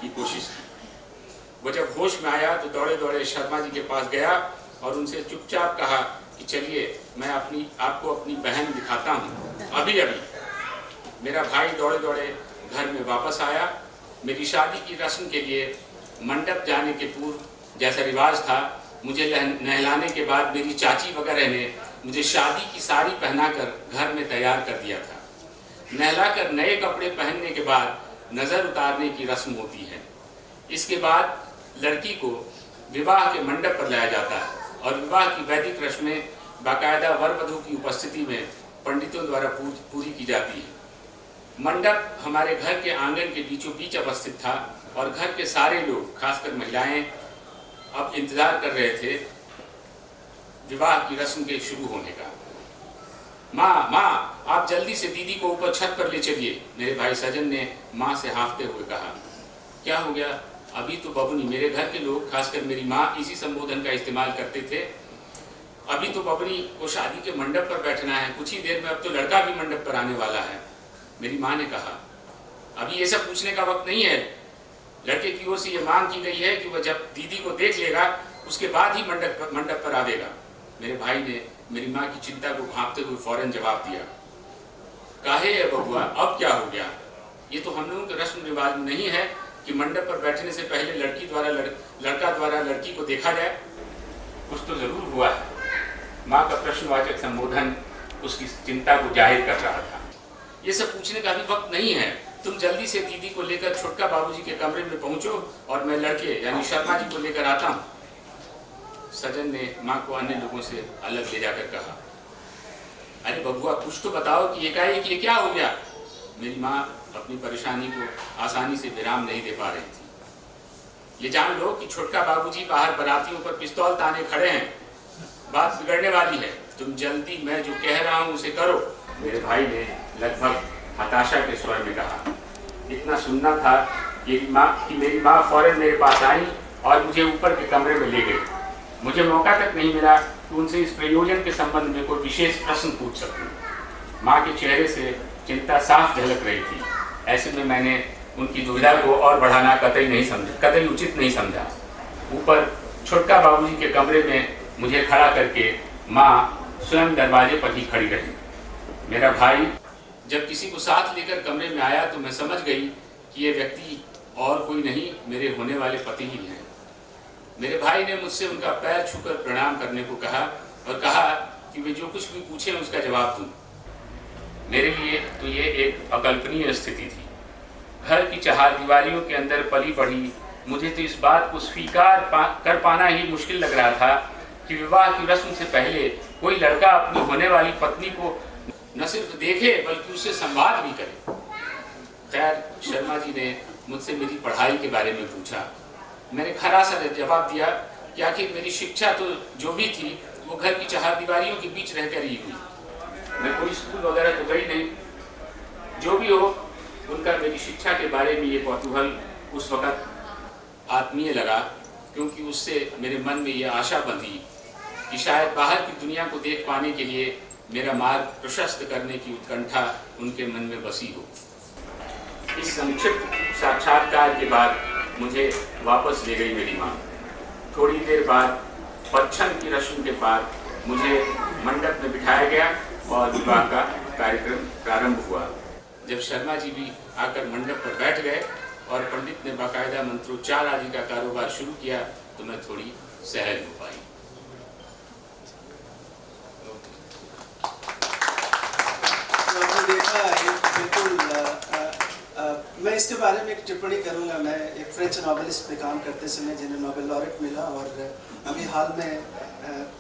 कोशिश की। वो जब होश में आया तो दौड़े दौड़े शर्मा जी के पास गया और उनसे चुपचाप कहा कि चलिए मैं आपको अपनी बहन दिखाता हूँ। अभी अभी मेरा भाई दौड़े दौड़े घर में वापस आया। मेरी शादी की रस्म के लिए मंडप जाने के पूर्व जैसा रिवाज था, मुझे नहलाने के बाद मेरी चाची वगैरह ने मुझे शादी की साड़ी पहनाकर घर में तैयार कर दिया था। नहलाकर नए कपड़े पहनने के बाद नज़र उतारने की रस्म होती है। इसके बाद लड़की को विवाह के मंडप पर लाया जाता है और विवाह की वैदिक रस्में बाकायदा वर वधू की उपस्थिति में पंडितों द्वारा पूरी की जाती है। मंडप हमारे घर के आंगन के बीचों बीच अवस्थित था और घर के सारे लोग, खासकर महिलाएं, अब इंतजार कर रहे थे विवाह की रस्म के शुरू होने का। माँ आप जल्दी से दीदी को ऊपर छत पर ले चलिए, मेरे भाई सजन ने माँ से हाँफते हुए कहा। क्या हो गया? अभी तो बबुनी, मेरे घर के लोग खासकर मेरी माँ इसी संबोधन का इस्तेमाल करते थे, अभी तो बबुनी को शादी के मंडप पर बैठना है, कुछ ही देर में अब तो लड़का भी मंडप पर आने वाला है। मेरी माँ ने कहा अभी ये सब पूछने का वक्त नहीं है। लड़के की ओर से ये मांग की गई है कि वह जब दीदी को देख लेगा उसके बाद ही मंडप पर आवेगा। मेरे भाई ने मेरी माँ की चिंता को भांपते हुए फौरन जवाब दिया, काहे है बबुआ, अब क्या हो गया? ये तो हम लोगों के रस्म रिवाज में नहीं है कि मंडप पर बैठने से पहले लड़का द्वारा लड़की को देखा जाए। कुछ तो जरूर हुआ है। माँ का प्रश्नवाचक संबोधन उसकी चिंता को जाहिर कर रहा था। ये सब पूछने का भी वक्त नहीं है, तुम जल्दी से दीदी को लेकर छोटका बाबूजी के कमरे में पहुंचो और मैं लड़के यानी शर्मा जी को लेकर आता हूँ। सजन ने माँ को अन्य लोगों से अलग ले जाकर कहा, अरे बबुआ कुछ तो बताओ कि एकाएक ये क्या हो गया? मेरी माँ अपनी परेशानी को आसानी से विराम नहीं दे पा रही थी। ये जान लो कि छोटका बाबूजी बाहर बारातियों पर पिस्तौल ताने खड़े हैं, बात बिगड़ने वाली है, तुम जल्दी मैं जो कह रहा हूँ उसे करो। मेरे भाई ने लगभग हताशा के स्वर में कहा, इतना सुनना था कि मेरी माँ फौरन मेरे पास आई और मुझे ऊपर के कमरे में ले गई। मुझे मौका तक नहीं मिला कि उनसे इस प्रयोजन के संबंध में कोई विशेष प्रश्न पूछ सकूं। माँ के चेहरे से चिंता साफ झलक रही थी। ऐसे में मैंने उनकी दुविधा को और बढ़ाना कतई उचित नहीं समझा। ऊपर छोटका बाबूजी के कमरे में मुझे खड़ा करके माँ स्वयं दरवाजे पर ही खड़ी रही। मेरा भाई जब किसी को साथ लेकर कमरे में आया तो मैं समझ गई कि ये व्यक्ति और कोई नहीं, मेरे होने वाले पति ही हैं। मेरे भाई ने मुझसे उनका पैर छूकर प्रणाम करने को कहा और कहा कि वे जो कुछ भी पूछे उसका जवाब दूं। मेरे लिए तो ये एक अकल्पनीय स्थिति थी। घर की चहारदीवारियों के अंदर पली बढ़ी मुझे तो इस बात को स्वीकार कर पाना ही मुश्किल लग रहा था कि विवाह की रस्म से पहले कोई लड़का अपनी होने वाली पत्नी को न सिर्फ देखे बल्कि उससे संवाद भी करे। खैर शर्मा जी ने मुझसे मेरी पढ़ाई के बारे में पूछा। मैंने खरा सा जवाब दिया कि आखिर मेरी शिक्षा तो जो भी थी वो घर की चहारदीवारियों के बीच रहकर ही हुई। मैं कोई स्कूल वगैरह तो गई नहीं। जो भी हो, उनका मेरी शिक्षा के बारे में ये कौतूहल उस वक़्त आत्मीय लगा, क्योंकि उससे मेरे मन में ये आशा बंधी कि शायद बाहर की दुनिया को देख पाने के लिए मेरा मार्ग प्रशस्त करने की उत्कंठा उनके मन में बसी हो। इस संक्षिप्त साक्षात्कार के बाद मुझे वापस ले गई मेरी माँ। थोड़ी देर बाद पच्छन की रस्म के बाद मुझे मंडप में बिठाया गया और विवाह का कार्यक्रम प्रारंभ हुआ। जब शर्मा जी भी आकर मंडप पर बैठ गए और पंडित ने बाकायदा मंत्रोच्चार आदि का कारोबार शुरू किया तो मैं थोड़ी सहज हो पाई। आपने देखा बिल्कुल मैं इसके बारे में एक टिप्पणी करूंगा। मैं एक फ्रेंच नॉवेलिस्ट पे काम करते समय जिन्हें नोबेल लॉरेट मिला और अभी हाल में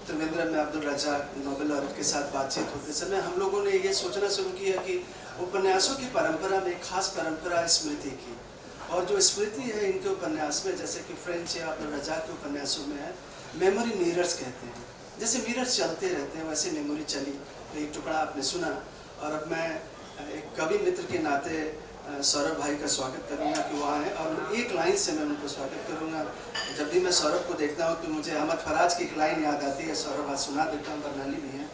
त्रिवेंद्रम में अब्दुल रज़ाक नोबेल लॉरेट के साथ बातचीत होते समय हम लोगों ने ये सोचना शुरू किया कि उपन्यासों की परंपरा में खास परंपरा स्मृति की, और जो स्मृति है इनके उपन्यास में, जैसे कि फ्रेंच या रजा के उपन्यासों में है, मेमोरी मिरर्स कहते हैं। जैसे मिरर्स चलते रहते हैं वैसे मेमोरी चली। तो एक टुकड़ा आपने सुना, और अब मैं एक कवि मित्र के नाते सौरभ भाई का स्वागत करूंगा कि वहाँ हैं, और एक लाइन से मैं उनको स्वागत करूंगा। जब भी मैं सौरभ को देखता हूँ तो मुझे अहमद फराज की एक लाइन याद आती है, सौरभ आज सुना देता हूँ, बरनाली में है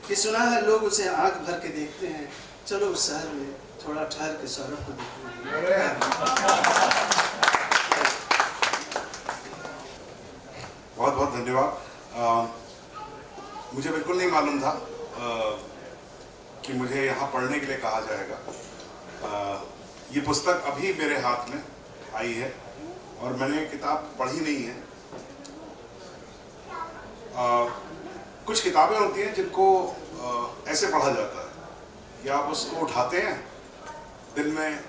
कि सुना है लोग उसे आंख भर के देखते हैं, चलो उस शहर में थोड़ा ठहर के सौरभ को देखते हैं। बहुत बहुत धन्यवाद। मुझे बिल्कुल नहीं मालूम था कि मुझे यहाँ पढ़ने के लिए कहा जाएगा। ये पुस्तक अभी मेरे हाथ में आई है और मैंने किताब पढ़ी नहीं है। कुछ किताबें होती हैं जिनको ऐसे पढ़ा जाता है कि आप उसको उठाते हैं दिन में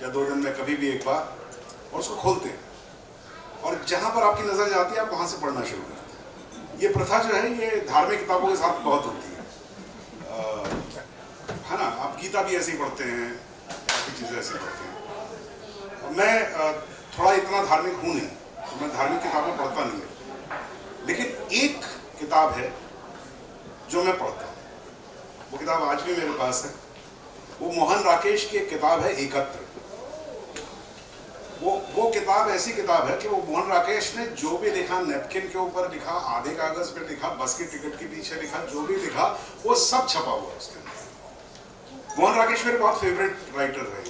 या 2 दिन में कभी भी एक बार, और उसको खोलते हैं, और जहाँ पर आपकी नज़र जाती है आप वहाँ से पढ़ना शुरू करते हैं। ये प्रथा जो है ये धार्मिक किताबों के साथ बहुत होती है ना। आप गीता भी ऐसे ही पढ़ते हैं, काफ़ी चीज़ें ऐसे पढ़ते हैं। मैं थोड़ा इतना धार्मिक हूँ नहीं, तो मैं धार्मिक किताबें पढ़ता नहीं है, लेकिन एक किताब है जो मैं पढ़ता हूँ। वो किताब आज भी मेरे पास है। वो मोहन राकेश की एक किताब है, एकत्र। वो किताब ऐसी किताब है कि वो मोहन राकेश ने जो भी लिखा, नैपकिन के ऊपर लिखा, आधे कागज पे लिखा, बस की टिकट के पीछे लिखा, जो भी लिखा वो सब छपा हुआ है उसके अंदर। मोहन राकेश मेरे बहुत फेवरेट राइटर रहे।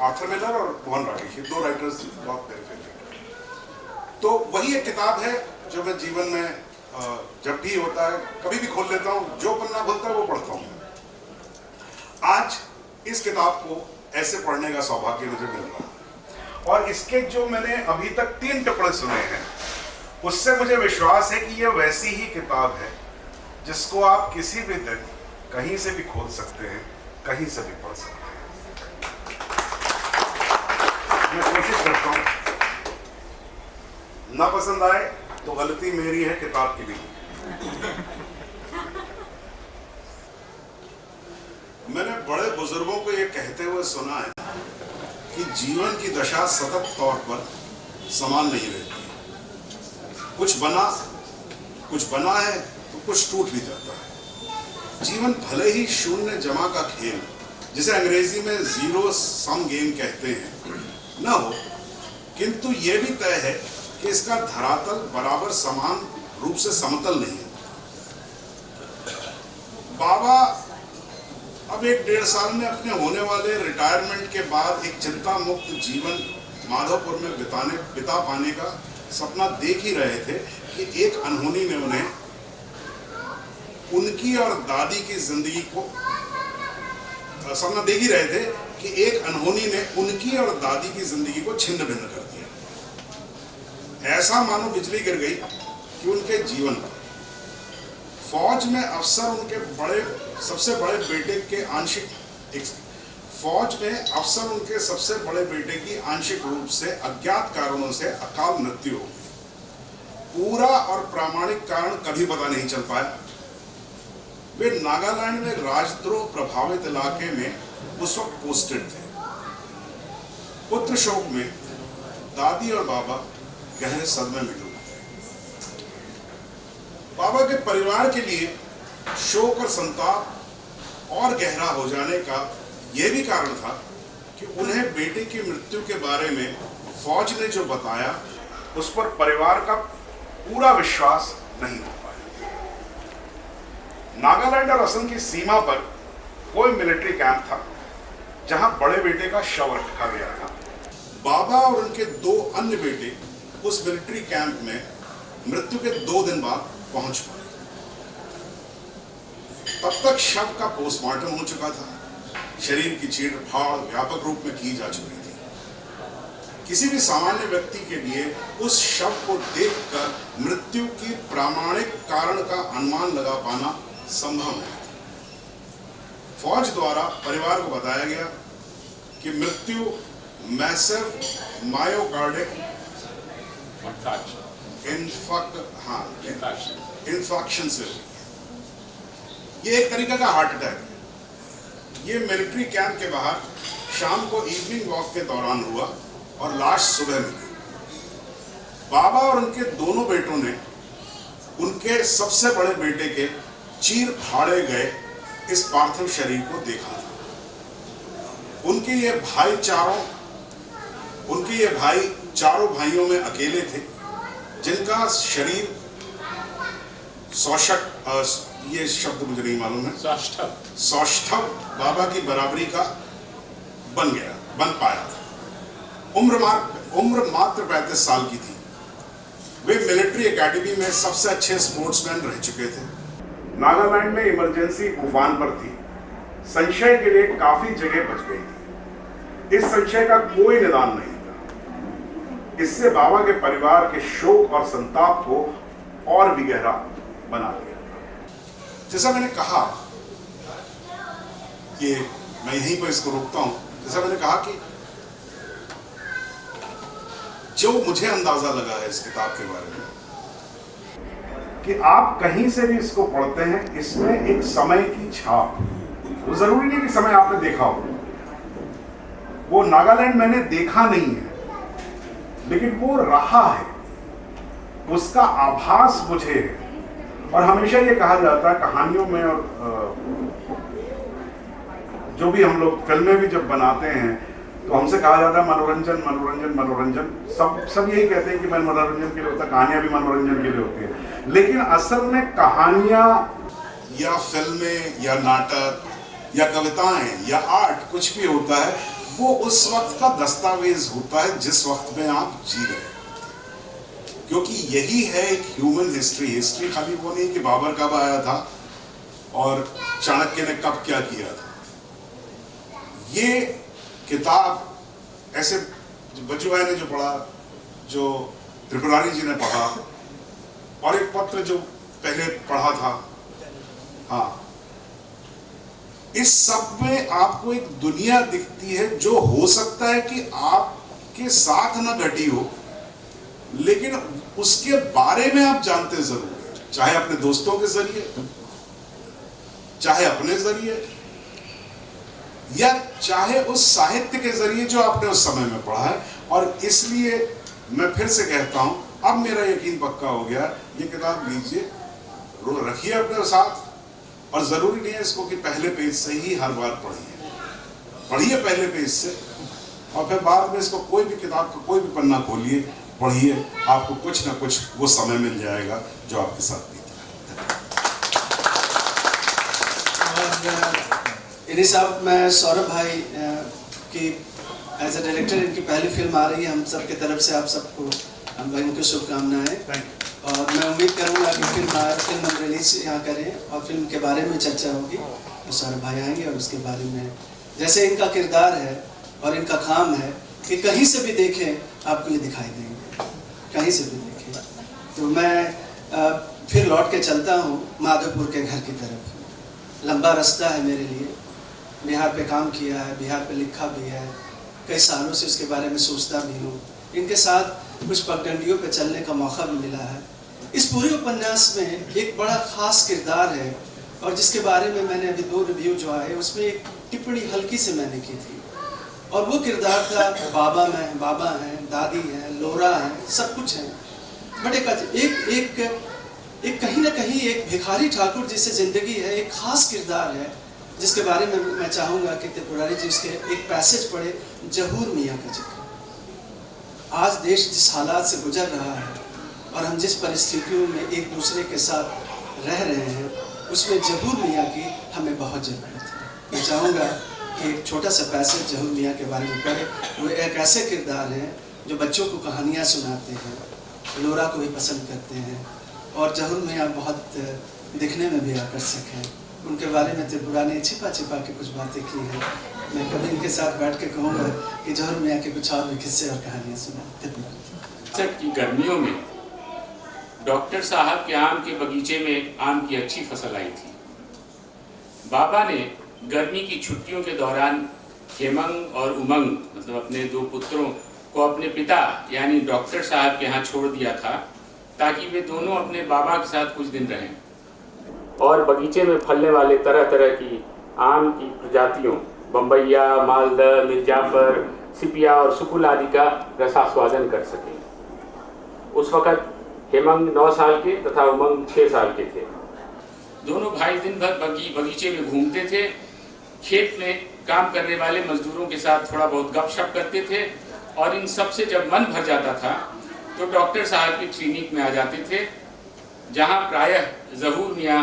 आर्थर मिलर और मोहन राकेश, ये 2 राइटर्स बहुत मेरे फेवरेट। तो वही एक किताब है जो मैं जीवन में जब भी होता है कभी भी खोल लेता हूँ, जो पन्ना खुलता है वो पढ़ता हूँ। आज इस किताब को ऐसे पढ़ने का सौभाग्य मुझे मिल रहा है, और इसके जो मैंने अभी तक 3 टुकड़े सुने हैं, उससे मुझे विश्वास है कि यह वैसी ही किताब है जिसको आप किसी भी दिन कहीं से भी खोल सकते हैं, कहीं से भी पढ़ सकते हैं। मैं कोशिश करता हूँ, ना पसंद आए तो गलती मेरी है, किताब की भी। मैंने बड़े बुजुर्गों को ये कहते हुए सुना है कि जीवन की दशा सतत तौर पर समान नहीं रहती। कुछ बना है तो कुछ टूट भी जाता है। जीवन भले ही शून्य जमा का खेल, जिसे अंग्रेजी में जीरो सम गेम कहते हैं, न हो, किंतु यह भी तय है कि इसका धरातल बराबर समान रूप से समतल नहीं है। बाबा अब 1-1.5 साल में अपने होने वाले रिटायरमेंट के बाद एक चिंता मुक्त जीवन माधवपुर में बिता पाने का सपना देख ही रहे थे कि एक अनहोनी ने उन्हें उनकी और दादी की जिंदगी को सपना देख ही रहे थे कि एक अनहोनी ने उनकी और दादी की जिंदगी को छिन्न भिन्न कर दिया। ऐसा मानो बिजली गिर गई कि उनके जीवन पर। फौज में अफसर उनके सबसे बड़े बेटे के आंशिक रूप से अज्ञात कारणों से अकाल मृत्यु हो गई। पूरा और प्रामाणिक कारण कभी पता नहीं चल पाया। वे नागालैंड में राजद्रोह प्रभावित इलाके में उस वक्त पोस्टेड थे। पुत्र शोक में दादी और बाबा गहरे सदमे में डूब गए। बाबा के परिवार के लिए शोक और संताप और गहरा हो जाने का यह भी कारण था कि उन्हें बेटे की मृत्यु के बारे में फौज ने जो बताया उस पर परिवार का पूरा विश्वास नहीं हो पाया। नागालैंड और असम की सीमा पर कोई मिलिट्री कैंप था जहां बड़े बेटे का शव रखा गया था। बाबा और उनके 2 अन्य बेटे उस मिलिट्री कैंप में मृत्यु के 2 दिन बाद पहुंच पाए। तब तक शव का पोस्टमार्टम हो चुका था। शरीर की चीड़-फाड़ व्यापक रूप में की जा चुकी थी। किसी भी सामान्य व्यक्ति के लिए उस शव को देखकर मृत्यु की प्रामाणिक कारण का अनुमान लगा पाना संभव नहीं था। फौज द्वारा परिवार को बताया गया कि मृत्यु मैसिव मायोकार्डिक इन्फेक्शन से हुई। ये एक तरीका का हार्ट अटैक है। ये मिलिट्री कैंप के बाहर शाम को इवनिंग वॉक के दौरान हुआ और लाश सुबह मिली। बाबा और उनके दोनों बेटों ने उनके सबसे बड़े बेटे के चीर फाड़े गए इस पार्थिव शरीर को देखा था। उनके ये भाई चारों भाइयों में अकेले थे जिनका शरीर सौष्ठव, ये शब्द मुझे नहीं मालूम है, सौष्ठव बाबा की बराबरी का बन पाया था। उम्र मात्र 35 साल की थी। वे मिलिट्री एकेडमी में सबसे अच्छे स्पोर्ट्समैन रह चुके थे। नागालैंड में इमरजेंसी उफान पर थी। संशय के लिए काफी जगह बच गई थी। इस संशय का कोई निदान नहीं था। इससे बाबा के परिवार के शोक और संताप को और भी गहरा बना दिया। जैसा मैंने कहा कि मैं यहीं पर इसको रोकता हूं। जैसा मैंने कहा कि जो मुझे अंदाजा लगा है इस किताब के बारे में कि आप कहीं से भी इसको पढ़ते हैं, इसमें एक समय की छाप, वो जरूरी नहीं कि समय आपने देखा हो, वो नागालैंड मैंने देखा नहीं है लेकिन वो रहा है, उसका आभास मुझे है। और हमेशा ये कहा जाता है कहानियों में, और जो भी हम लोग फिल्में भी जब बनाते हैं तो हमसे कहा जाता है मनोरंजन मनोरंजन मनोरंजन। सब यही कहते हैं कि मैं मनोरंजन के लिए होता है, कहानियां भी मनोरंजन के लिए होती है। लेकिन असल में कहानियां या फिल्में या नाटक या कविताएं या आर्ट कुछ भी होता है, वो उस वक्त का दस्तावेज होता है जिस वक्त में आप जी रहे हैं। क्योंकि यही है एक ह्यूमन हिस्ट्री। हिस्ट्री खाली वो नहीं कि बाबर कब आया था और चाणक्य ने कब क्या किया था। ये किताब ऐसे बच्चू भाई ने जो पढ़ा, जो त्रिपुरारी जी ने पढ़ा, और एक पत्र जो पहले पढ़ा था, हाँ, इस सब में आपको एक दुनिया दिखती है जो हो सकता है कि आपके साथ ना घटी हो, लेकिन उसके बारे में आप जानते जरूर, चाहे अपने दोस्तों के जरिए, चाहे अपने जरिए, या चाहे उस साहित्य के जरिए जो आपने उस समय में पढ़ा है। और इसलिए मैं फिर से कहता हूं, अब मेरा यकीन पक्का हो गया, ये किताब लीजिए, रखिए अपने साथ, और जरूरी नहीं है इसको कि पहले पेज से ही हर बार पढ़िए पहले पेज से, और फिर बाद में इसको कोई भी किताब का कोई भी पन्ना खोलिए, पढ़िए, आपको कुछ ना कुछ वो समय मिल जाएगा जो आपके साथ बीता। इन्हीं साहब, मैं सौरभ भाई की एज ए डायरेक्टर इनकी पहली फिल्म आ रही है, हम सब की तरफ से आप सबको हम भाइयों की शुभकामनाएं। और मैं उम्मीद करूंगा कि फिल्म हम रिलीज यहाँ करें और फिल्म के बारे में चर्चा होगी, तो सौरभ भाई आएंगे और उसके बारे में जैसे इनका किरदार है और इनका काम है कि कहीं से भी देखें आपको ये दिखाई देंगे, कहीं से भी देखें। तो मैं फिर लौट के चलता हूँ माधोपुर के घर की तरफ। लंबा रास्ता है मेरे लिए, बिहार पे काम किया है, बिहार पे लिखा भी है, कई सालों से उसके बारे में सोचता भी हूँ। इनके साथ कुछ पगडंडियों पे चलने का मौका भी मिला है। इस पूरे उपन्यास में एक बड़ा खास किरदार है, और जिसके बारे में मैंने अभी 2 रिव्यू जो आए उसमें एक टिप्पणी हल्की से मैंने की थी, और वो किरदार था बाबा हैं, दादी हैं, लोरा हैं, सब कुछ है। बट एक कहीं ना कहीं एक भिखारी ठाकुर जैसे जिंदगी है, एक खास किरदार है जिसके बारे में मैं चाहूँगा कि त्रिपुरारी जी उसके एक पैसेज पढ़े, जहूर मियाँ का जिक्र। आज देश जिस हालात से गुजर रहा है और हम जिस परिस्थितियों में एक दूसरे के साथ रह रहे हैं, उसमें जहूर मियाँ की हमें बहुत ज़रूरत है। मैं चाहूँगा कि एक छोटा सा पैसेज जहूर मियाँ के बारे में पढ़े। वो एक ऐसे किरदार हैं जो बच्चों को कहानियाँ सुनाते हैं, लोरा को भी पसंद करते हैं, और जहूर मियाँ बहुत दिखने में भी आकर्षक हैं। उनके बारे में त्रिपुरा ने छिपा के कुछ बातें की हैं। मैं कभी इनके साथ बैठ के कहूँगा कि जहूर मियाँ के कुछ और भी किस्से और कहानियाँ सुना। की गर्मियों में डॉक्टर साहब के आम के बगीचे में आम की अच्छी फसल आई थी। बाबा ने गर्मी की छुट्टियों के दौरान हेमंग और उमंग, मतलब अपने 2 पुत्रों को अपने पिता यानी डॉक्टर साहब के यहाँ छोड़ दिया था, ताकि वे दोनों अपने बाबा के साथ कुछ दिन रहें और बगीचे में फलने वाले तरह तरह की आम की प्रजातियों बम्बैया, मालदा, मिर्जाफर, सिपिया और सुकुल आदि का रसास्वादन कर सकें। उस वक़्त हेमंग 9 साल के तथा उमंग 6 साल के थे। दोनों भाई दिन भर बगीचे में घूमते थे, खेत में काम करने वाले मजदूरों के साथ थोड़ा बहुत गपशप करते थे और इन सब से जब मन भर जाता था तो डॉक्टर साहब की क्लिनिक में आ जाते थे, जहां प्रायः ज़हूर मियाँ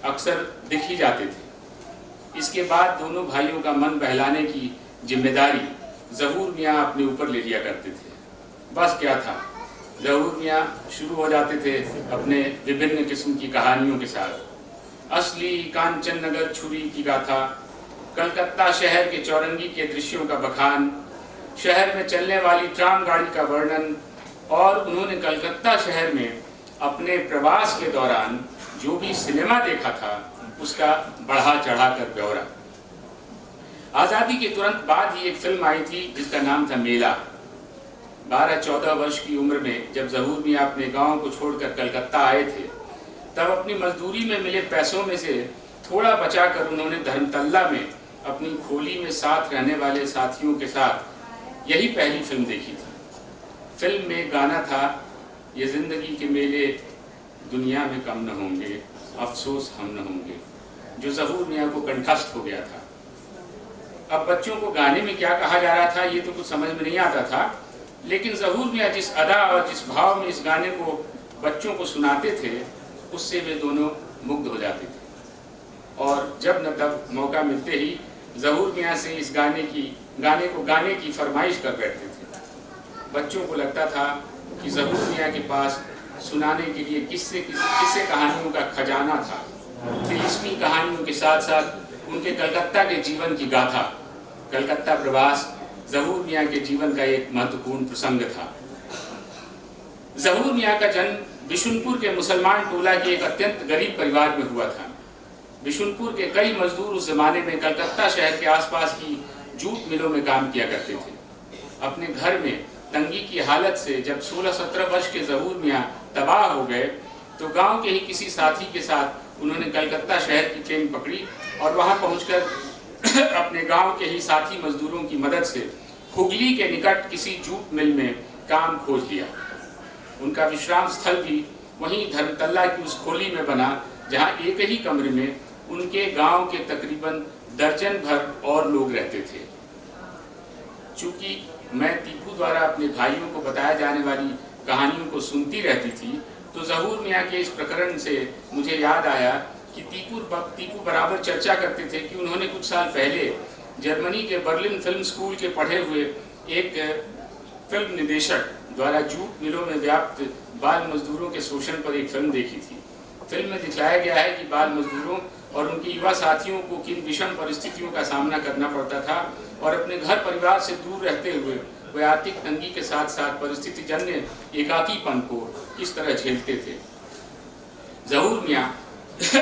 अक्सर दिख ही जाते थे। इसके बाद दोनों भाइयों का मन बहलाने की जिम्मेदारी ज़हूर मियाँ अपने ऊपर ले लिया करते थे। बस क्या था, ज़हूर मियाँ शुरू हो जाते थे अपने विभिन्न किस्म की कहानियों के साथ। असली कांचन नगर छुरी की गाथा, कलकत्ता शहर के चौरंगी के दृश्यों का बखान, शहर में चलने वाली ट्राम गाड़ी का वर्णन और उन्होंने कलकत्ता शहर में अपने प्रवास के दौरान जो भी सिनेमा देखा था उसका बढ़ा चढ़ा कर ब्यौरा। आज़ादी के तुरंत बाद ही एक फिल्म आई थी जिसका नाम था मेला। 12-14 वर्ष की उम्र में जब ज़हूर मियाँ अपने गांव को छोड़कर कलकत्ता आए थे, तब अपनी मजदूरी में मिले पैसों में से थोड़ा बचाकर उन्होंने धर्मतल्ला में अपनी खोली में साथ रहने वाले साथियों के साथ यही पहली फिल्म देखी थी। फिल्म में गाना था, ये जिंदगी के मेले दुनिया में कम न होंगे, अफसोस हम न होंगे, जो ज़हूर मियाँ को कंठस्थ हो गया था। अब बच्चों को गाने में क्या कहा जा रहा था ये तो कुछ समझ में नहीं आता था, लेकिन ज़हूर मियाँ जिस अदा और जिस भाव में इस गाने को बच्चों को सुनाते थे उससे वे दोनों मुग्ध हो जाते थे और जब न तब मौका मिलते ही ज़हूर मियाँ से इस गाने को गाने की फरमाइश कर बैठते थे। बच्चों को लगता था कि ज़हूर मियाँ के पास सुनाने के लिए किस्से कहानियों का खजाना था। तिलिस्मी कहानियों के साथ साथ उनके कलकत्ता के जीवन की गाथा, कलकत्ता प्रवास ज़हूर मियाँ के जीवन का एक महत्वपूर्ण प्रसंग था। ज़हूर मियाँ का जन्म बिशुनपुर के मुसलमान टोला के एक अत्यंत गरीब परिवार में हुआ था। बिशुनपुर के कई मजदूर उस जमाने में कलकत्ता शहर के आसपास की जूट मिलों में काम किया करते थे। अपने घर में तंगी की हालत से जब 16-17 वर्ष के ज़हूर मियाँ तबाह हो गए तो गांव के ही किसी साथी के साथ उन्होंने कलकत्ता शहर की ट्रेन पकड़ी और वहां पहुंचकर अपने गांव के ही साथी मजदूरों की मदद से हुगली के निकट किसी जूट मिल में काम खोज लिया। उनका विश्राम स्थल भी वहीं धर्मतल्ला की उस खोली में बना जहां एक ही कमरे में उनके गांव के तकरीबन दर्जन भर और लोग रहते थे। चूंकि मैं टीपू द्वारा अपने भाइयों को बताया जाने वाली कहानियों को सुनती रहती थी तो ज़हूर मियाँ के इस प्रकरण से मुझे याद आया कि टीपू बराबर चर्चा करते थे कि उन्होंने कुछ साल पहले जर्मनी के बर्लिन फिल्म स्कूल के पढ़े हुए एक फिल्म निदेशक द्वारा जूट मिलों में व्याप्त बाल मजदूरों के शोषण पर एक फिल्म देखी थी। फिल्म में दिखाया गया है कि बाल मजदूरों और उनके युवा साथियों को किन विषम परिस्थितियों का सामना करना पड़ता था और अपने घर परिवार से दूर रहते हुए वे आर्थिक तंगी के साथ साथ परिस्थिति जन्य एकाकीपन को किस तरह झेलते थे। ज़हूर मियाँ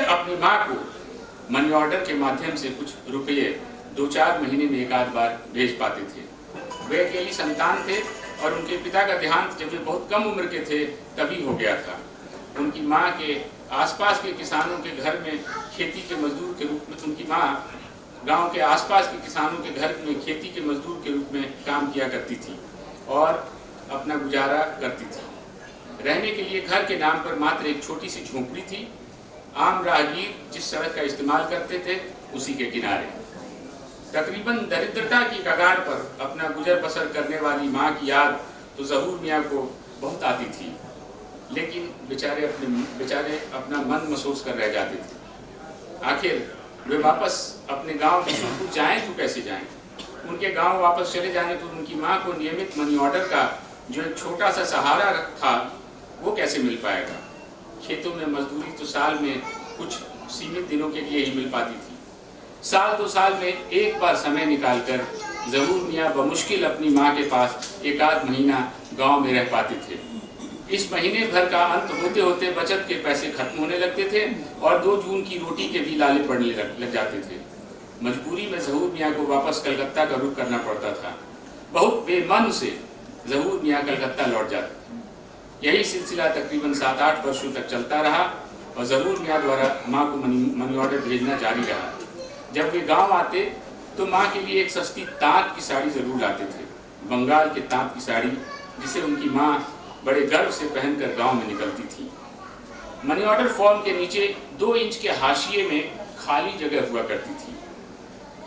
अपनी माँ को मनी ऑर्डर के माध्यम से कुछ रुपये 2-4 महीने में एक आध बार भेज पाते थे। वे अकेली संतान थे और उनके पिता का देहांत जब वे बहुत कम उम्र के थे तभी हो गया था। उनकी माँ के आसपास के किसानों के घर में खेती के मजदूर के रूप में उनकी माँ गांव के आसपास के किसानों के घर में खेती के मजदूर के रूप में काम किया करती थी और अपना गुजारा करती थी। रहने के लिए घर के नाम पर मात्र एक छोटी सी झोंपड़ी थी। आम राहगीर जिस सड़क का इस्तेमाल करते थे उसी के किनारे तकरीबन दरिद्रता की कगार पर अपना गुजर बसर करने वाली माँ की याद तो ज़हूर मियाँ को बहुत आती थी, लेकिन बेचारे अपना मन महसूस कर रह जाते थे। आखिर वे वापस अपने गांव बिशुनपुर जाएं तो कैसे जाएं? उनके गांव वापस चले जाने तो उनकी मां को नियमित मनी ऑर्डर का जो एक छोटा सा सहारा था वो कैसे मिल पाएगा? खेतों में मजदूरी तो साल में कुछ सीमित दिनों के लिए ही मिल पाती थी। साल 2 साल में एक बार समय निकालकर ज़हूर मियाँ बमुश्किल अपनी माँ के पास एक आध महीना गाँव में रह पाते थे। इस महीने भर का अंत होते होते बचत के पैसे खत्म होने लगते थे और 2 जून की रोटी के भी लाले पड़ने लग जाते थे। मजबूरी में ज़हूर मियाँ को वापस कलकत्ता का रुख करना पड़ता था। बहुत बेमन से ज़हूर मियाँ कलकत्ता लौट जाते थे। यही सिलसिला तकरीबन 7-8 वर्षों तक चलता रहा और ज़हूर मियाँ द्वारा माँ को मनी ऑर्डर भेजना जारी रहा। जब वे गाँव आते तो माँ के लिए एक सस्ती ताँत की साड़ी ज़रूर लाते थे, बंगाल के ताँत की साड़ी, जिसे उनकी माँ बड़े गर्व से पहनकर गांव में निकलती थी। मनी ऑर्डर फॉर्म के नीचे 2 इंच के हाशिए में खाली जगह हुआ करती थी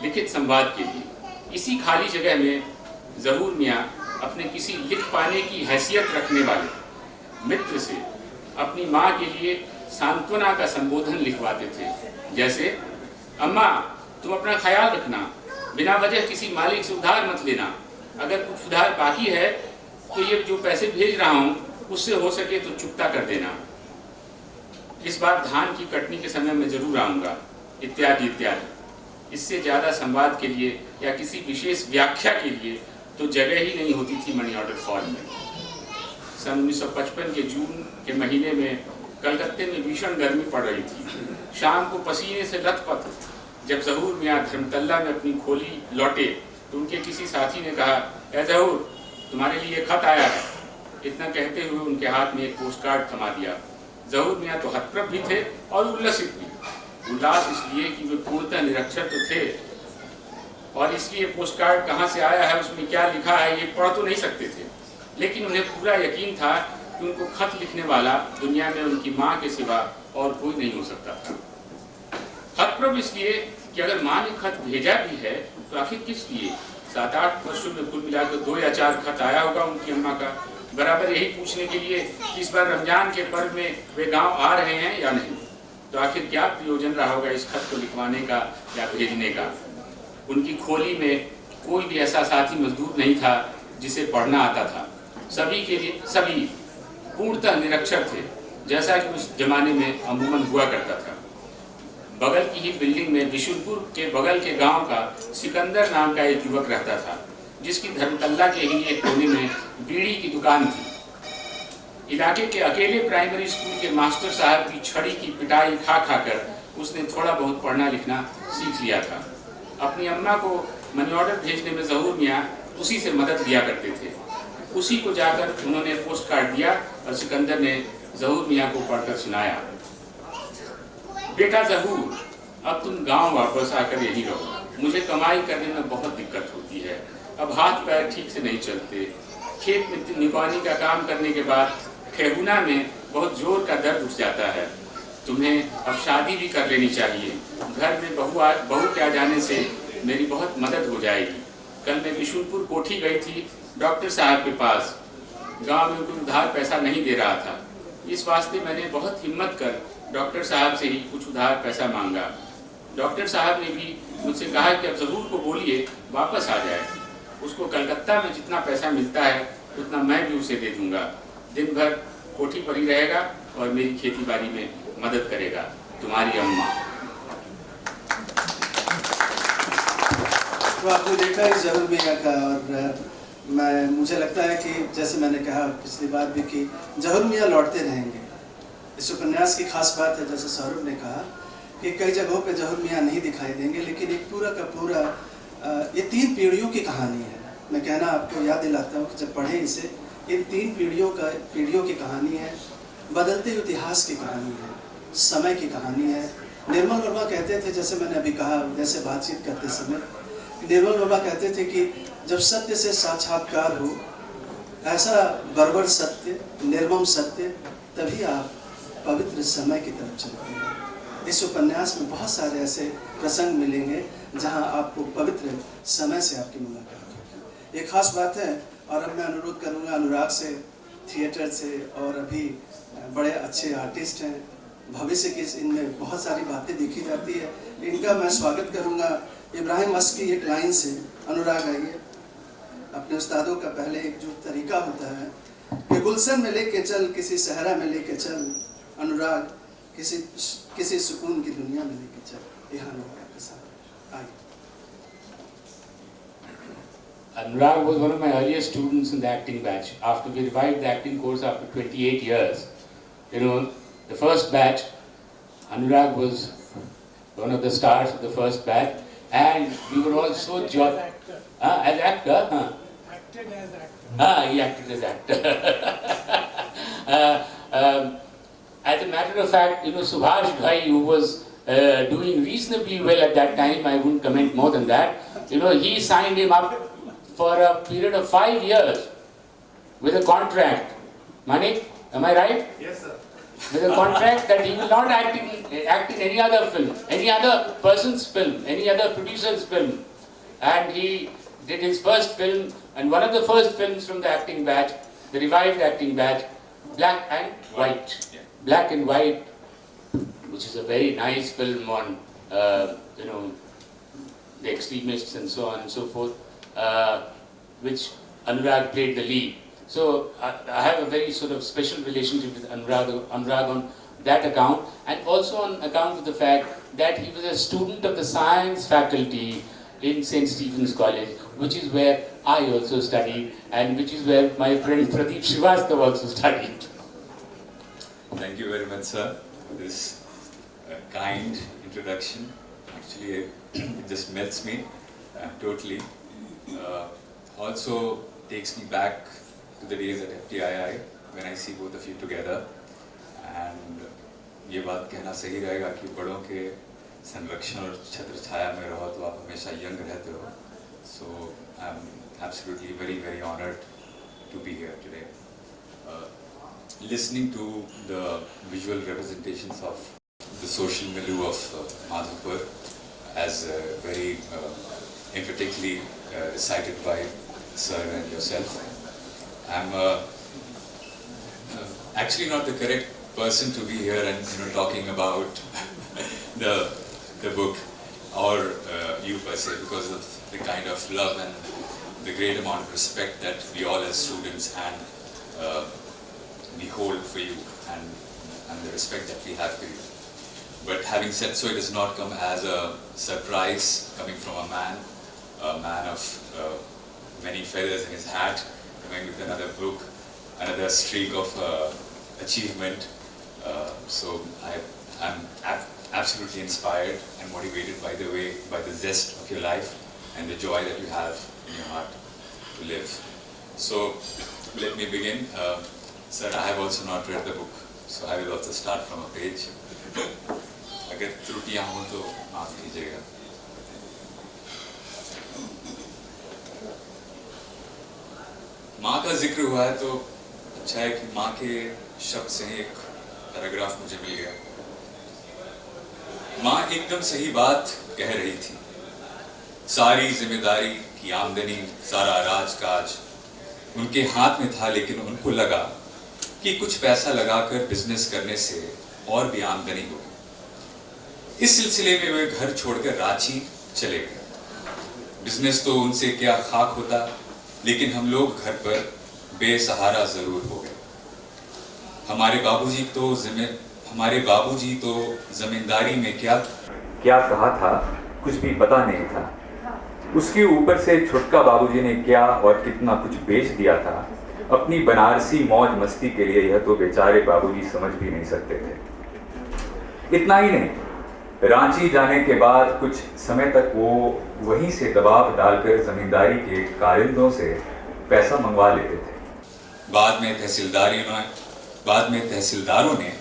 लिखित संवाद के लिए। इसी खाली जगह में ज़हूर मियाँ अपने किसी लिख पाने की हैसियत रखने वाले मित्र से अपनी माँ के लिए सांत्वना का संबोधन लिखवाते थे, जैसे अम्मा तुम अपना ख्याल रखना, बिना वजह किसी मालिक से उधार मत लेना, अगर कुछ उधार बाकी है तो ये जो पैसे भेज रहा हूँ उससे हो सके तो चुकता कर देना, इस बार धान की कटनी के समय में जरूर आऊँगा, इत्यादि इत्यादि। इससे ज़्यादा संवाद के लिए या किसी विशेष व्याख्या के लिए तो जगह ही नहीं होती थी मनी ऑर्डर फॉर्म में। सन 1955 के जून के महीने में कलकत्ते में भीषण गर्मी पड़ रही थी। शाम को पसीने से लथपथ जब ज़हूर मियाँ धर्मतल्ला में अपनी खोली लौटे तो उनके किसी साथी ने कहा, ए ज़हूर तुम्हारे लिए खत आया है। इतना कहते हुए उनके हाथ में एक पोस्ट कार्ड थमा दिया। ज़हूर मियाँ तो हतप्रभ भी थे और उल्लसित भी। उल्लास इसलिए कि वे पूर्णतः निरक्षर तो थे और इसलिए पोस्ट कार्ड कहाँ से आया है, उसमें क्या लिखा है, ये पढ़ तो नहीं सकते थे, लेकिन उन्हें पूरा यकीन था कि उनको खत लिखने वाला दुनिया में उनकी माँ के सिवा और कोई नहीं हो सकता था। हतप्रभ इसलिए कि अगर माँ ने खत भेजा भी है तो आखिर किस लिए। 7-8 वर्षों में कुल मिलाकर 2 या 4 खत आया होगा उनकी अम्मा का, बराबर यही पूछने के लिए कि इस बार रमजान के पर्व में वे गांव आ रहे हैं या नहीं। तो आखिर क्या प्रयोजन रहा होगा इस खत को लिखवाने का या भेजने का। उनकी खोली में कोई भी ऐसा साथी मजदूर नहीं था जिसे पढ़ना आता था। सभी के लिए सभी पूर्णतः निरक्षर थे, जैसा कि उस जमाने में अमूमन हुआ करता था। बगल की ही बिल्डिंग में बिशुनपुर के बगल के गांव का सिकंदर नाम का एक युवक रहता था, जिसकी धर्मतल्ला के ही एक कोने में बीड़ी की दुकान थी। इलाके के अकेले प्राइमरी स्कूल के मास्टर साहब की छड़ी की पिटाई खा खाकर उसने थोड़ा बहुत पढ़ना लिखना सीख लिया था। अपनी अम्मा को मनी ऑर्डर भेजने में ज़हूर मियाँ उसी से मदद लिया करते थे। उसी को जाकर उन्होंने पोस्ट कार्ड दिया और सिकंदर ने ज़हूर मियाँ को पढ़कर सुनाया, बेटा ज़हूर, अब तुम गांव वापस आकर यहीं रहो। मुझे कमाई करने में बहुत दिक्कत होती है, अब हाथ पैर ठीक से नहीं चलते। खेत में निगरानी का काम करने के बाद ठेहुना में बहुत जोर का दर्द उठ जाता है। तुम्हें अब शादी भी कर लेनी चाहिए। घर में बहू के आ जाने से मेरी बहुत मदद हो जाएगी। कल मैं बिशुनपुर कोठी गई थी डॉक्टर साहब के पास। गांव में कोई उधार पैसा नहीं दे रहा था, इस वास्ते मैंने बहुत हिम्मत कर डॉक्टर साहब से ही कुछ उधार पैसा मांगा। डॉक्टर साहब ने भी मुझसे कहा कि अब ज़हूर को बोलिए वापस आ जाए। उसको कलकत्ता में जितना पैसा मिलता है उतना मैं भी उसे दे दूंगा। दिन भर कोठी पर ही रहेगा और मेरी खेती बाड़ी में मदद करेगा। तुम्हारी अम्मा। तो आपने देखा है ज़हूर मियाँ का, और मुझे लगता है कि जैसे मैंने कहा पिछली बार भी कि ज़हूर मियाँ लौटते रहेंगे। इस उपन्यास की खास बात है, जैसे सौरभ ने कहा, कि कई जगहों पे ज़हूर मियाँ नहीं दिखाई देंगे, लेकिन एक पूरा का पूरा ये 3 पीढ़ियों की कहानी है। मैं कहना आपको याद दिलाता हूँ कि जब पढ़ें इसे, इन 3 पीढ़ियों की कहानी है, बदलते इतिहास की कहानी है, समय की कहानी है। निर्मल वर्मा कहते थे, जैसे मैंने अभी कहा, जैसे बातचीत करते समय निर्मल वर्मा कहते थे कि जब सत्य से साक्षात्कार हो, ऐसा बर्बर सत्य, निर्मम सत्य, तभी आप पवित्र समय की तरफ चलते हैं। इस उपन्यास में बहुत सारे ऐसे प्रसंग मिलेंगे जहां आपको पवित्र समय से आपकी मुलाकात होगी। एक खास बात है, और अब मैं अनुरोध करूंगा अनुराग से, थिएटर से, और अभी बड़े अच्छे आर्टिस्ट हैं, भविष्य की इनमें बहुत सारी बातें देखी जाती है, इनका मैं स्वागत करूंगा इब्राहिम अस की एक लाइन से। अनुराग आइए। अपने उस्तादों का पहले एक जो तरीका होता है कि गुलशन में लेके चल, किसी सहरा में लेके चल, अनुराग किसी सुकून की दुनिया में लेके चल। यहाँ अनुराग के साथ आइए। Anurag was one of my earliest students in the acting batch. After we revived the acting course after 28 years, the first batch, Anurag was one of the stars of the first batch, and we were all so joyful. As actor? Acted as actor. He acted as actor. As a matter of fact, Subhash Ghai, who was doing reasonably well at that time, I wouldn't comment more than that, You know, he signed him up for a period of 5 years with a contract. Manik, am I right? Yes, sir. With a contract that he will not act in any other film, any other person's film, any other producer's film. And he did his first film, and one of the first films from the acting batch, the revived acting batch, Black and White. Yeah. Black and White, which is a very nice film on, you know, the extremists and so on and so forth, which Anurag played the lead. So I have a very sort of special relationship with Anurag on that account, and also on account of the fact that he was a student of the science faculty in St. Stephen's College, which is where I also studied, and which is where my friend Pradeep Srivastava also studied. Thank you very much, sir, for this kind introduction. Actually, it just melts me totally. Also takes me back to the days at FTII when I see both of you together. And ये बात कहना सही रहेगा कि बड़ों के संरक्षण और छत्र छाया में रहो तो आप हमेशा यंग रहते हो. So I'm absolutely very honored to be here today. Listening to the visual representations of the social milieu of Madhapur as very emphatically recited by Sir and yourself. I'm actually not the correct person to be here and talking about the book or you per se, because of the kind of love and the great amount of respect that we all as students and we hold for you and the respect that we have for you. But having said so, it does not come as a surprise coming from a man of many feathers in his hat, coming with another book, another streak of achievement. So I'm absolutely inspired and motivated by the zest of your life and the joy that you have in your heart to live. So let me begin. Sir, I have also not read the book, so I will also start from a page. अगर त्रुटियां हों तो माफ कीजिएगा. माँ का जिक्र हुआ है तो अच्छा है कि माँ के शब्द से एक पैराग्राफ मुझे मिल गया. माँ एकदम सही बात कह रही थी. सारी जिम्मेदारी की आमदनी, सारा राजकाज उनके हाथ में था, लेकिन उनको लगा कि कुछ पैसा लगाकर बिजनेस करने से और भी आमदनी होगी. इस सिलसिले में वे घर छोड़कर रांची चले गए. बिजनेस तो उनसे क्या खाक होता, लेकिन हम लोग घर पर बेसहारा जरूर हो गए. हमारे बाबूजी तो जमींदारी में क्या कहा था कुछ भी पता नहीं था. उसके ऊपर से छुटका बाबूजी ने क्या और कितना कुछ बेच दिया था अपनी बनारसी मौज मस्ती के लिए, यह तो बेचारे बाबूजी समझ भी नहीं सकते थे. इतना ही नहीं, रांची जाने के बाद कुछ समय तक वो वहीं से दबाव डालकर जमींदारी के कारिंदों से पैसा मंगवा लेते थे. बाद में तहसीलदारों ने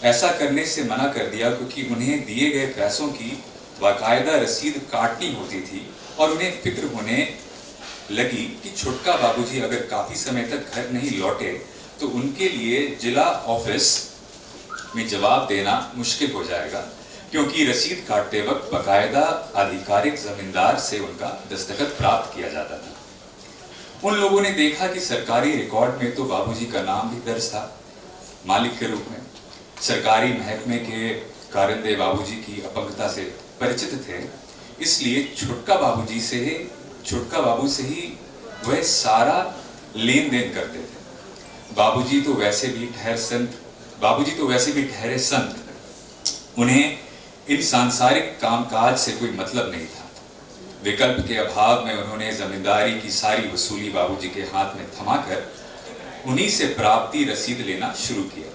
ऐसा करने से मना कर दिया, क्योंकि उन्हें दिए गए पैसों की बाकायदा रसीद काटनी होती थी और उन्हें फिक्र होने लगी कि छुटका बाबूजी अगर काफी समय तक घर नहीं लौटे तो उनके लिए जिला ऑफिस में जवाब देना मुश्किल हो जाएगा, क्योंकि रसीद काटते वक्त बाकायदा आधिकारिक जमींदार से उनका दस्तखत प्राप्त किया जाता था. उन लोगों ने देखा कि सरकारी रिकॉर्ड में तो बाबूजी का नाम भी दर्ज था मालिक के रूप में. सरकारी महकमे के कारिंदे बाबूजी की अपंगता से परिचित थे, इसलिए छुटका बाबू से ही वह सारा लेन देन करते थे. बाबूजी तो वैसे भी ठहरे संत. उन्हें इन सांसारिक कामकाज से कोई मतलब नहीं था. विकल्प के अभाव में उन्होंने जमींदारी की सारी वसूली बाबूजी के हाथ में थमाकर उन्हीं से प्राप्ति रसीद लेना शुरू किया.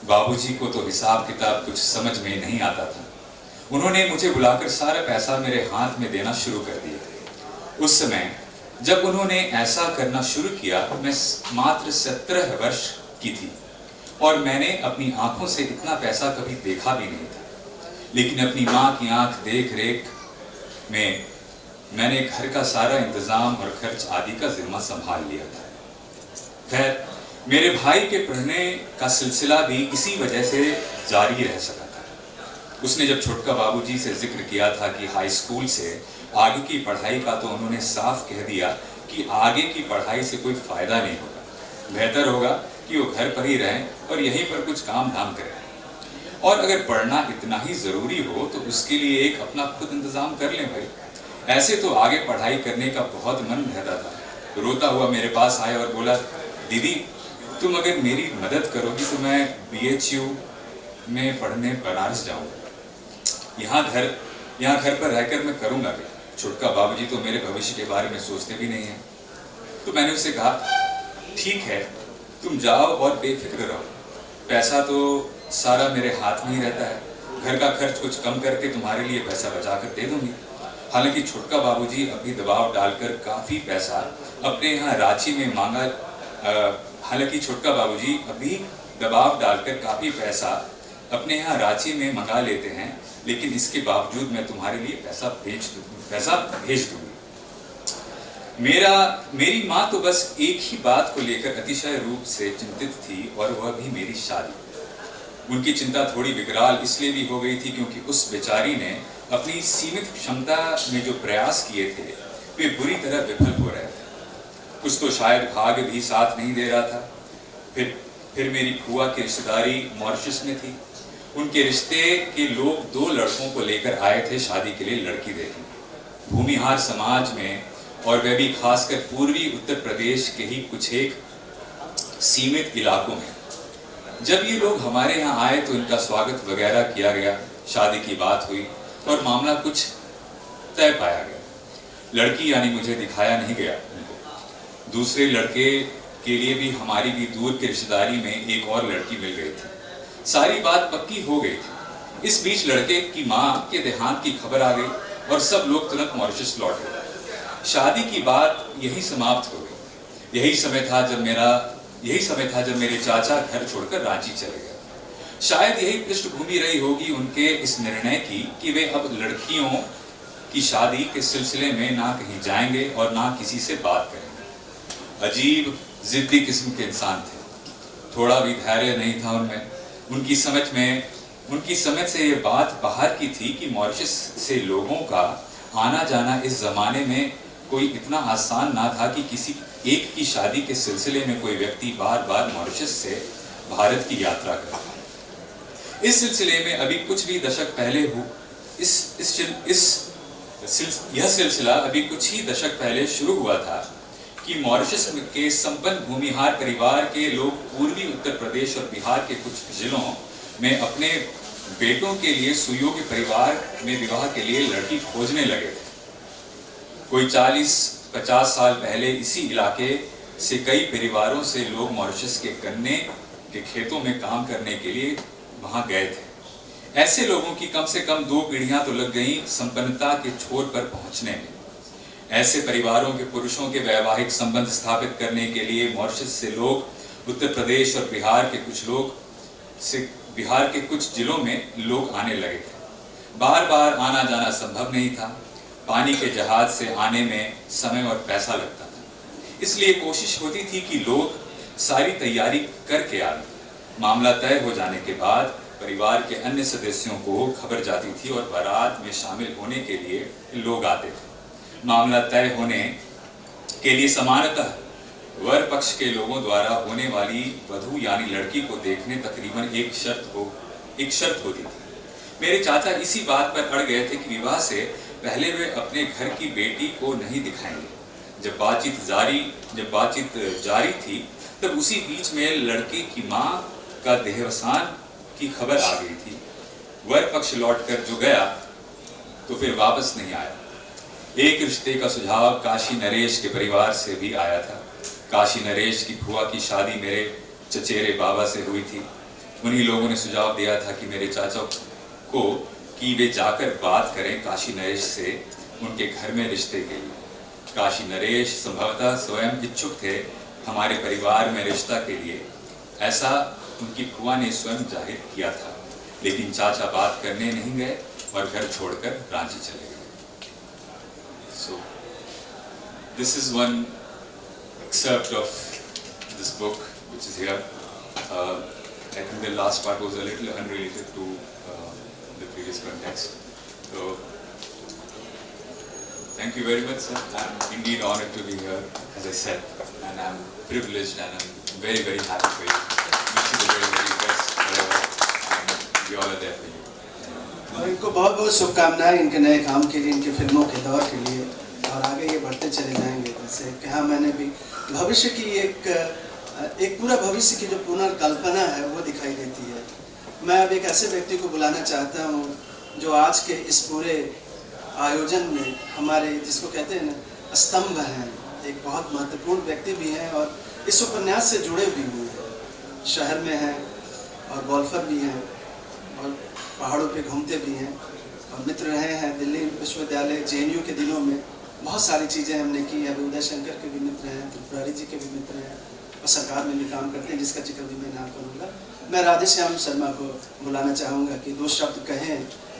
बाबूजी को तो हिसाब किताब कुछ समझ में नहीं आता था. उन्होंने मुझे बुलाकर सारा पैसा मेरे हाथ में देना शुरू कर दिया. उस समय जब उन्होंने ऐसा करना शुरू किया, मैं मात्र 17 वर्ष की थी और मैंने अपनी आंखों से इतना पैसा कभी देखा भी नहीं था. लेकिन अपनी माँ की आंख देख रेख में मैंने घर का सारा इंतजाम और खर्च आदि का जिम्मा संभाल लिया था। खैर, मेरे भाई के पढ़ने का सिलसिला भी इसी वजह से जारी रह सका था। उसने जब छोटका बाबूजी से जिक्र किया था कि हाई स्कूल से आगे की पढ़ाई का, तो उन्होंने साफ कह दिया कि आगे की पढ़ाई से कोई फायदा नहीं होगा, बेहतर होगा कि वो घर पर ही रहें और यहीं पर कुछ काम धाम करें, और अगर पढ़ना इतना ही ज़रूरी हो तो उसके लिए एक अपना खुद इंतज़ाम कर लें भाई। ऐसे तो आगे पढ़ाई करने का बहुत मन रहता था। रोता हुआ मेरे पास आया और बोला, दीदी तुम अगर मेरी मदद करोगी तो मैं BHU में पढ़ने बनारस जाऊँगा। यहाँ घर पर रहकर मैं करूँगा भी। छोटका बाबूजी तो मेरे भविष्य के बारे में सोचते भी नहीं हैं। तो मैंने उससे कहा, ठीक है तुम जाओ और बेफिक्र रहो, पैसा तो सारा मेरे हाथ में ही रहता है, घर का खर्च कुछ कम करके तुम्हारे लिए पैसा बचा कर दे दूंगी। हालांकि छोटका बाबूजी अभी दबाव डालकर काफ़ी पैसा अपने यहाँ रांची में मांगा हालांकि छोटका बाबूजी अभी दबाव डालकर काफ़ी पैसा अपने यहाँ रांची में मंगा लेते हैं, लेकिन इसके बावजूद मैं तुम्हारे लिए पैसा भेज दूंगी। मेरी माँ तो बस एक ही बात को लेकर अतिशय रूप से चिंतित थी, और वह भी मेरी शादी। उनकी चिंता थोड़ी विकराल इसलिए भी हो गई थी क्योंकि उस बेचारी ने अपनी सीमित क्षमता में जो प्रयास किए थे वे बुरी तरह विफल हो रहे थे। कुछ तो शायद भाग्य भी साथ नहीं दे रहा था। फिर मेरी फुआ की रिश्तेदारी मॉरिशस में थी। उनके रिश्ते के लोग 2 लड़कों को लेकर आए थे शादी के लिए लड़की देखने। भूमिहार समाज में, और वह भी खासकर पूर्वी उत्तर प्रदेश के ही कुछ एक सीमित इलाकों में। जब ये लोग हमारे यहाँ आए तो इनका स्वागत वगैरह किया गया, शादी की बात हुई और मामला कुछ तय पाया गया। लड़की यानी मुझे दिखाया नहीं गया उनको। दूसरे लड़के के लिए भी हमारी भी दूर की रिश्तेदारी में एक और लड़की मिल गई थी। सारी बात पक्की हो गई थी। इस बीच लड़के की माँ के देहांत की खबर आ गई और सब लोग तुरंत मॉरिशस लौट गए। शादी की बात यही समाप्त हो गई। यही समय था जब मेरे चाचा घर छोड़कर रांची चले गए। शायद यही पृष्ठभूमि रही होगी उनके इस निर्णय की कि वे अब लड़कियों की शादी के सिलसिले में ना कहीं जाएंगे और ना किसी से बात करेंगे। अजीब जिद्दी किस्म के इंसान थे। थोड़ा भी धैर्य नहीं था उनमें। उनकी समझ से ये बात बाहर की थी कि मॉरिशस से लोगों का आना जाना इस जमाने में कोई इतना आसान ना था कि किसी एक की शादी के सिलसिले में कोई व्यक्ति बार बार मॉरिशस से भारत की यात्रा करे। इस सिलसिले में अभी कुछ भी दशक पहले यह सिलसिला अभी कुछ ही दशक पहले शुरू हुआ था कि मॉरिशस के संपन्न भूमिहार परिवार के लोग पूर्वी उत्तर प्रदेश और बिहार के कुछ जिलों में अपने बेटों के लिए सुयोग्य परिवार में विवाह के लिए लड़की खोजने लगे थे। कोई 40-50 साल पहले इसी इलाके से कई परिवारों से लोग मॉरिशस के गन्ने के खेतों में काम करने के लिए वहां गए थे। ऐसे लोगों की कम से कम 2 पीढ़ियां तो लग गईं संपन्नता के छोर पर पहुंचने में। ऐसे परिवारों के पुरुषों के वैवाहिक संबंध स्थापित करने के लिए मॉरिशस से लोग उत्तर प्रदेश और बिहार के कुछ जिलों में लोग आने लगे थे। बार बार आना जाना संभव नहीं था। पानी के जहाज से आने में समय और पैसा लगता था। इसलिए कोशिश होती थी कि लोग सारी तैयारी करके आए। मामला तय हो जाने के बाद परिवार के अन्य सदस्यों को खबर जाती थी और बारात में शामिल होने के लिए लोग आते थे। मामला तय होने के लिए समानतः वर पक्ष के लोगों द्वारा होने वाली वधू यानी लड़की को देखने तकरीबन एक शर्त होती थी। मेरे चाचा इसी बात पर अड़ गए थे कि विवाह से पहले वे अपने घर की बेटी को नहीं दिखाएंगे। जब बातचीत जारी थी तब उसी बीच में लड़के की मां का देहावसान की खबर आ गई थी। वर पक्ष लौटकर जो गया तो फिर वापस नहीं आया। एक रिश्ते का सुझाव काशी नरेश के परिवार से भी आया था। काशी नरेश की फुआ की शादी मेरे चचेरे बाबा से हुई थी। उन्हीं लोगों ने सुझाव दिया था कि मेरे चाचा को कि वे जाकर बात करें काशी नरेश से उनके घर में रिश्ते के लिए। काशी नरेश संभवतः स्वयं इच्छुक थे हमारे परिवार में रिश्ता के लिए, ऐसा उनकी फुआ ने स्वयं जाहिर किया था। लेकिन चाचा बात करने नहीं गए और घर छोड़कर रांची चले गए। This is one excerpt of this book, which is here. I think the last part was a little unrelated to the previous context. So, thank you very much, sir. I'm indeed honored to be here, as I said, and I'm privileged and I'm very, very happy for you. Wish you the very, very best forever, and we all are there for you. और इनको बहुत बहुत शुभकामनाएं इनके नए काम के लिए, इनके फिल्मों के दौर के लिए, और आगे ये बढ़ते चले जाएंगे। जैसे कहा मैंने भी, भविष्य की एक पूरा भविष्य की जो पुनर्कल्पना है वो दिखाई देती है। मैं अब एक ऐसे व्यक्ति को बुलाना चाहता हूँ जो आज के इस पूरे आयोजन में हमारे, जिसको कहते हैं ना, स्तंभ हैं, एक बहुत महत्वपूर्ण व्यक्ति भी हैं और इस उपन्यास से जुड़े भी हुए हैं। शहर में हैं और गोल्फर भी हैं और पहाड़ों पे घूमते भी हैं और मित्र रहे हैं। दिल्ली विश्वविद्यालय JNU के दिनों में बहुत सारी चीज़ें हमने की। अभी उदय शंकर के भी मित्र हैं, त्रिपुरारी जी के भी मित्र हैं और सरकार में भी काम करते हैं, जिसका जिक्र भी मैं ना करूँगा। मैं राधेश्याम शर्मा को बुलाना चाहूँगा कि 2 शब्द कहें,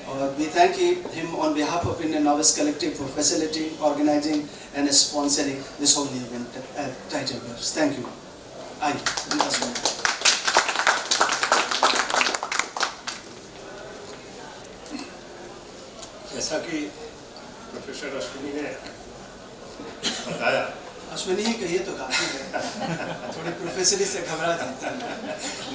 और we thank him on behalf of Indian Novelist Collective for facilitating, organizing and sponsoring this whole event at Title Webs. Thank you. आइए। जैसा कि प्रोफेसर अश्विनी ने बताया, अश्विनी ही कहिए तो काफी है, थोड़ी प्रोफेसरी से घबरा जाता है।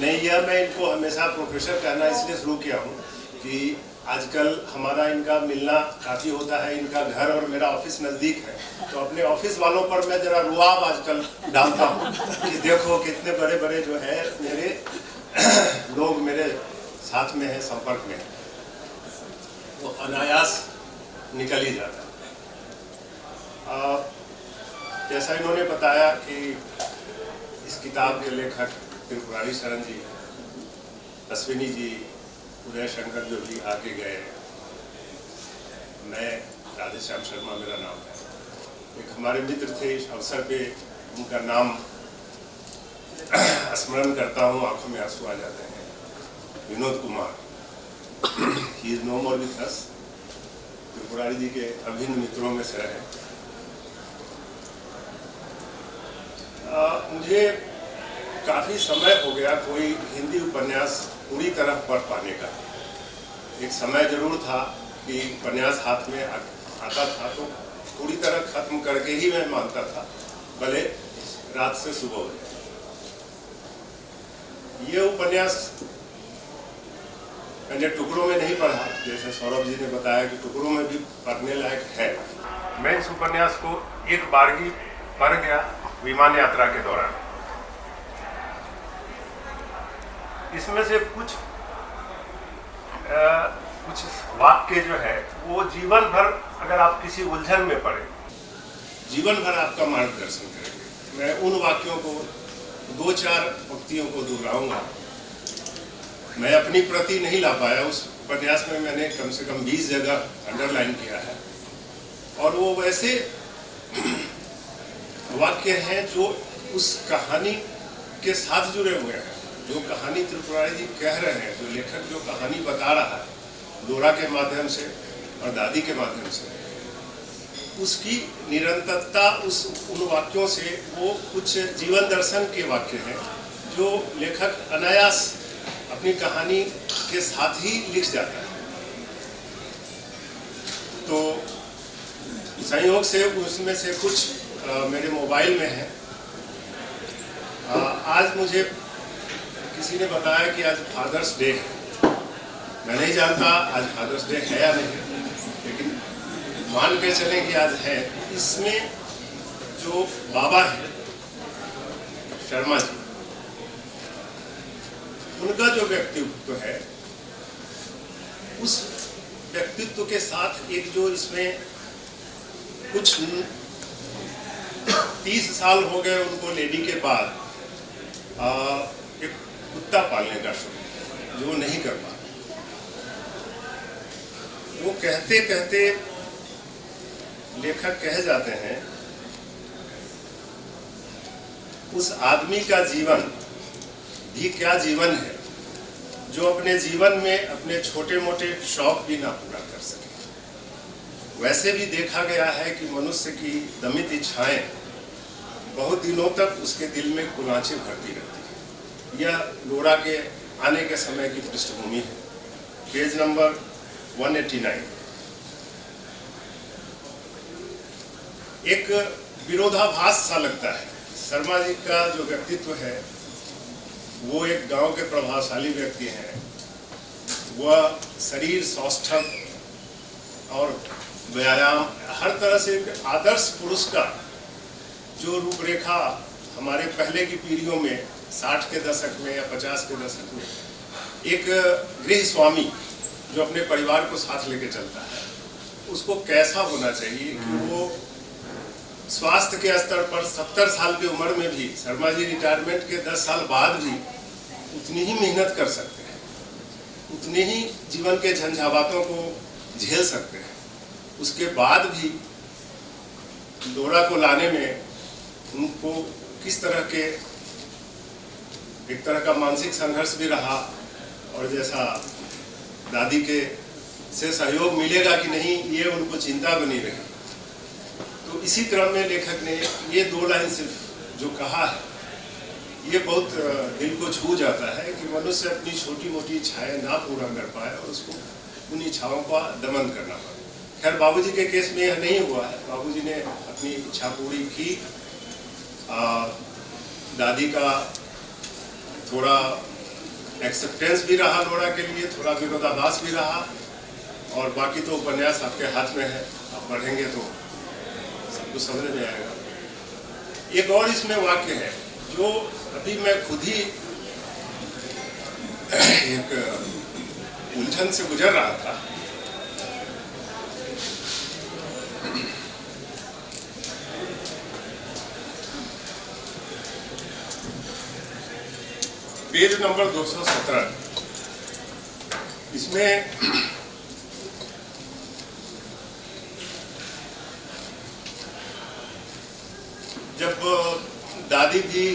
नहीं, यह मैं इनको हमेशा प्रोफेसर कहना इसलिए शुरू किया हूँ कि आजकल हमारा इनका मिलना काफ़ी होता है। इनका घर और मेरा ऑफिस नज़दीक है, तो अपने ऑफिस वालों पर मैं ज़रा रुआब आजकल डालता हूँ कि देखो कितने बड़े बड़े जो है मेरे लोग मेरे साथ में हैं, संपर्क में हैं, वो अनायास निकल ही जाता है। जैसा इन्होंने बताया कि इस किताब के लेखक त्रिपुरारी शरण जी, अश्विनी जी, उदय शंकर जो भी आके गए, मैं राधेश्याम शर्मा मेरा नाम है। एक हमारे मित्र थे, इस अवसर पे उनका नाम स्मरण करता हूँ, आंखों में आंसू आ जाते हैं। Vinod Kumar, he is no more with us, Tripurari ji के अभिन्न मित्रों में से रहे। मुझे काफ़ी समय हो गया कोई हिंदी उपन्यास पूरी तरह पढ़ पाने का। एक समय जरूर था कि उपन्यास हाथ में आता था तो पूरी तरह खत्म करके ही मैं मानता था, भले रात से सुबह हो जाए। ये उपन्यास मैंने टुकड़ों में नहीं पढ़ा, जैसे सौरभ जी ने बताया कि टुकड़ों में भी पढ़ने लायक है। मैं इस उपन्यास को एक बार ही पढ़ गया विमान यात्रा के दौरान। इसमें से कुछ वाक्य जो है वो जीवन भर, अगर आप किसी उलझन में पड़े, जीवन भर आपका मार्गदर्शन करेंगे। मैं उन वाक्यों को 2-4 पंक्तियों को दोहराऊंगा। मैं अपनी प्रति नहीं ला पाया, उस उपन्यास में मैंने कम से कम 20 जगह अंडरलाइन किया है, और वो वैसे वाक्य हैं जो उस कहानी के साथ जुड़े हुए हैं। जो कहानी त्रिपुरारी जी कह रहे हैं, जो लेखक जो कहानी बता रहा है डोरा के माध्यम से और दादी के माध्यम से, उसकी निरंतरता उन वाक्यों से, वो कुछ जीवन दर्शन के वाक्य हैं जो लेखक अनायास अपनी कहानी के साथ ही लिख जाता है। तो संयोग से उसमें से कुछ मेरे मोबाइल में है। आज मुझे किसी ने बताया कि आज फादर्स डे है। मैं नहीं जानता आज फादर्स डे है या नहीं, लेकिन मान के चलें कि आज है। इसमें जो बाबा हैं शर्मा जी, उनका जो व्यक्तित्व है, उस व्यक्तित्व के साथ एक जो इसमें कुछ 30 साल हो गए उनको लेडी के बाद एक कुत्ता पालने का शौक जो वो नहीं कर पा। वो कहते कहते लेखक कह जाते हैं, उस आदमी का जीवन भी क्या जीवन है जो अपने जीवन में अपने छोटे मोटे शौक भी ना पूरा कर सके। वैसे भी देखा गया है कि मनुष्य की दमित इच्छाएं बहुत दिनों तक उसके दिल में कुलांचे भरती रहती है। यह लोरा के आने के समय की पृष्ठभूमि है। Page number 189। एक विरोधाभास सा लगता है। शर्मा जी का जो व्यक्तित्व है वो एक गांव के प्रभावशाली व्यक्ति हैं। वह शरीर सौष्ठव और व्यायाम हर तरह से एक आदर्श पुरुष का जो रूपरेखा हमारे पहले की पीढ़ियों में 60 के दशक में या 50 के दशक में एक गृह स्वामी जो अपने परिवार को साथ लेके चलता है, उसको कैसा होना चाहिए कि वो स्वास्थ्य के स्तर पर 70 साल की उम्र में भी, शर्मा जी रिटायरमेंट के 10 साल बाद भी उतनी ही मेहनत कर सकते हैं, उतने ही जीवन के झंझावातों को झेल सकते हैं। उसके बाद भी लोरा को लाने में उनको किस तरह के एक तरह का मानसिक संघर्ष भी रहा, और जैसा दादी के से सहयोग मिलेगा कि नहीं ये उनको चिंता बनी रही। तो इसी क्रम में लेखक ने ये 2 लाइन सिर्फ जो कहा है ये बहुत दिल को छू जाता है कि मनुष्य अपनी छोटी मोटी इच्छाएं ना पूरा कर पाए और उसको उन इच्छाओं का दमन करना पड़े। खैर बाबूजी के केस में यह नहीं हुआ है। बाबूजी ने अपनी इच्छा पूरी की। दादी का थोड़ा एक्सेप्टेंस भी रहा लोरा के लिए, थोड़ा विरोधाभास भी रहा, और बाकी तो उपन्यास आपके हाथ में है, आप पढ़ेंगे तो सब कुछ समझ में आएगा। एक और इसमें वाक्य है जो अभी मैं खुद ही एक उलझन से गुजर रहा था। Page number 217। इसमें जब दादी भी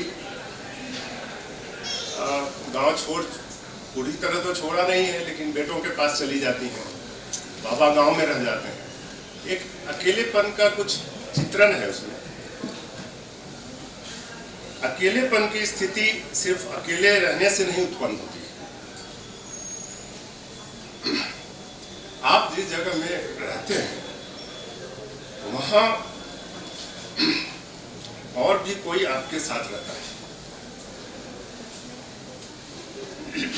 गांव छोड़, पूरी तरह तो छोड़ा नहीं है, लेकिन बेटों के पास चली जाती हैं, बाबा गांव में रह जाते हैं, एक अकेलेपन का कुछ चित्रण है उसमें। अकेलेपन की स्थिति सिर्फ अकेले रहने से नहीं उत्पन्न होती है। आप जिस जगह में रहते हैं वहां और भी कोई आपके साथ रहता है।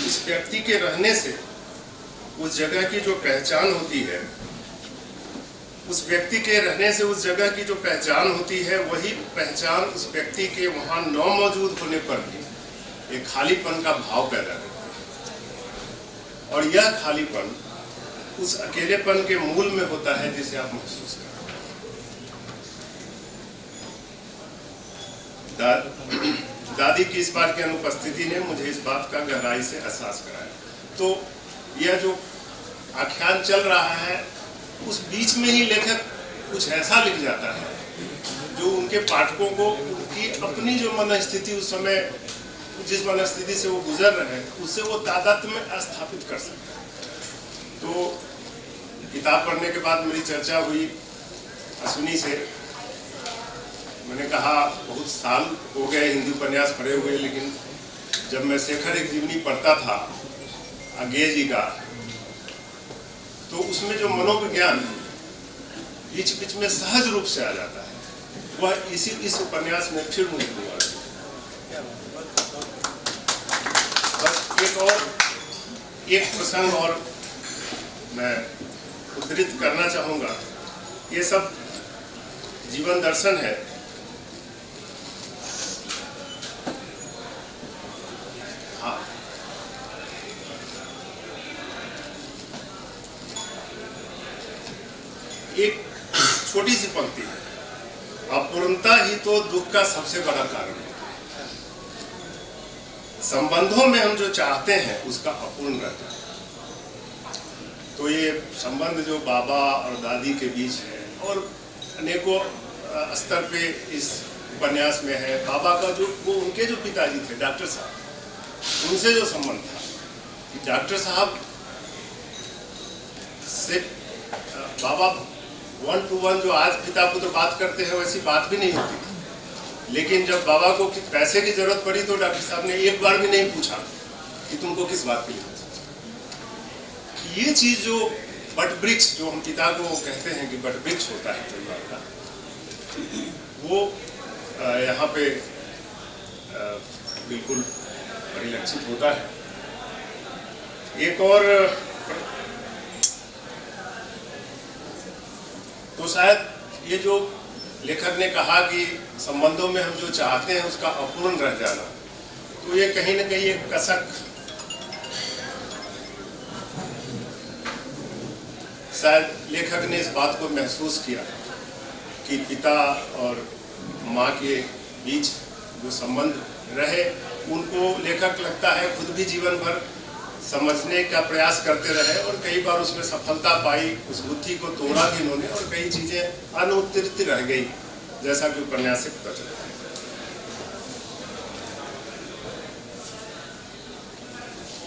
उस व्यक्ति के रहने से उस जगह की जो पहचान होती है, उस व्यक्ति के रहने से उस जगह की जो पहचान होती है, वही पहचान उस व्यक्ति के वहां न मौजूद होने पर भी एक खालीपन का भाव पैदा करती है। और यह खालीपन उस अकेलेपन के मूल में होता है जिसे आप महसूस करते हैं। दादी की इस बार की अनुपस्थिति ने मुझे इस बात का गहराई से एहसास कराया। तो यह जो आख्यान चल रहा है उस बीच में ही लेखक कुछ ऐसा लिख जाता है जो उनके पाठकों को उनकी अपनी जो मनस्थिति उस समय, जिस मनस्थिति से वो गुजर रहे हैं, उससे वो तादात्म्य में स्थापित कर सकते हैं। तो किताब पढ़ने के बाद मेरी चर्चा हुई अश्विनी से। मैंने कहा बहुत साल हो गए हिंदी उपन्यास पढ़े हुए, लेकिन जब मैं शेखर एक जीवनी पढ़ता था आगे जी का, तो उसमें जो मनोविज्ञान बीच बीच में सहज रूप से आ जाता है, वह इस उपन्यास में फिर मुझे हुआ। बस एक प्रसंग और मैं उद्धृत करना चाहूँगा। ये सब जीवन दर्शन है। हाँ, एक छोटी सी पंक्ति है, अपूर्णता ही तो दुख का सबसे बड़ा कारण है। संबंधों में हम जो चाहते हैं उसका अपूर्ण रहता है। तो ये संबंध जो बाबा और दादी के बीच है और अनेकों स्तर पे इस उपन्यास में है। बाबा का जो वो उनके जो पिताजी थे डॉक्टर साहब, उनसे जो संबंध था कि डॉक्टर साहब से बाबा 1 to 1 जो आज पिता पुत्र बात करते हैं वैसी बात भी नहीं होती थी। लेकिन जब बाबा को पैसे की जरूरत पड़ी तो डॉक्टर साहब ने एक बार भी नहीं पूछा कि तुमको किस बात के लिए पैसे चाहिए। ये चीज जो बट वृक्ष जो हम पिता को कहते हैं कि बट वृक्ष होता है परिवार का, वो यहाँ पे बिल्कुल परिलक्षित होता है। एक और तो शायद ये जो लेखक ने कहा कि संबंधों में हम जो चाहते हैं उसका अपूर्ण रह जाना, तो ये कहीं ना कहीं एक कसक शायद लेखक ने इस बात को महसूस किया कि पिता और माँ के बीच जो संबंध रहे उनको लेखक लगता है खुद भी जीवन भर समझने का प्रयास करते रहे और कई बार उसमें सफलता पाई, उस बुद्धि को तोड़ा भी इन्होंने और कई चीजें अनुत्तरित रह गई, जैसा कि उपन्यास से पता चलता है।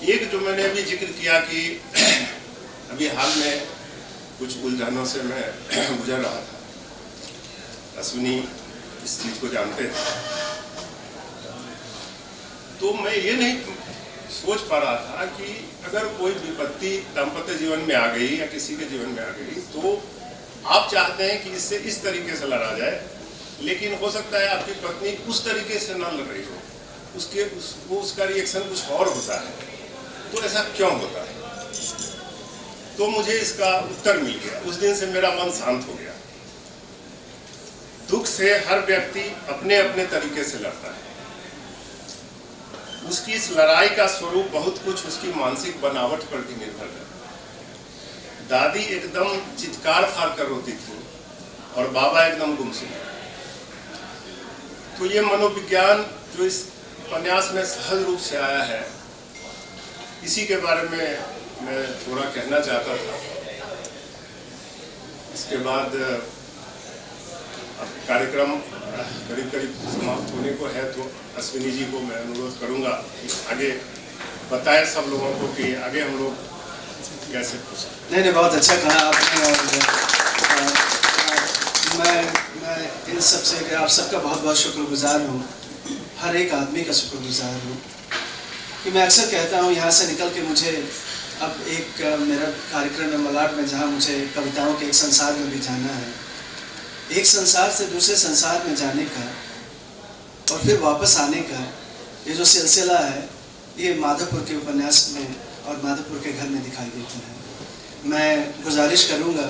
एक जो मैंने अभी जिक्र किया कि अभी हाल में कुछ उलझनों से मैं गुजर रहा था, अश्विनी इस चीज को जानते हैं, तो मैं ये नहीं सोच पा रहा था कि अगर कोई विपत्ति दाम्पत्य जीवन में आ गई या किसी के जीवन में आ गई तो आप चाहते हैं कि इससे इस तरीके से लड़ा जाए, लेकिन हो सकता है आपकी पत्नी उस तरीके से ना लड़ रही हो, उसका रिएक्शन कुछ और होता है। तो ऐसा क्यों होता है? तो मुझे इसका उत्तर मिल गया। उस दिन से मेरा मन शांत हो गया। दुख से हर व्यक्ति अपने अपने तरीके से लड़ता है। उसकी इस लड़ाई का स्वरूप बहुत कुछ उसकी मानसिक बनावट पर भी निर्भर है। दादी एकदम चित्कार फाड़ कर रोती थी और बाबा एकदम गुमसुम। तो ये मनोविज्ञान जो इस उपन्यास में सहज रूप से आया है, इसी के बारे में मैं थोड़ा कहना चाहता था। इसके बाद अब कार्यक्रम करीब करीब समाप्त होने को है, तो अश्विनी जी को मैं अनुरोध करूंगा कि आगे बताएं सब लोगों को कि आगे हम लोग कैसे पूछ। नहीं, बहुत अच्छा कहा आपने। और मैं इन सब से आप सबका बहुत बहुत शुक्रगुजार हूँ, हर एक आदमी का शुक्रगुजार हूँ कि मैं अक्सर कहता हूँ यहाँ से निकल के मुझे अब एक मेरा कार्यक्रम है मलाड में, जहाँ मुझे कविताओं के एक संसार में भी जाना है। एक संसार से दूसरे संसार में जाने का और फिर वापस आने का ये जो सिलसिला है, ये माधवपुर के उपन्यास में और माधवपुर के घर में दिखाई देता है। मैं गुजारिश करूँगा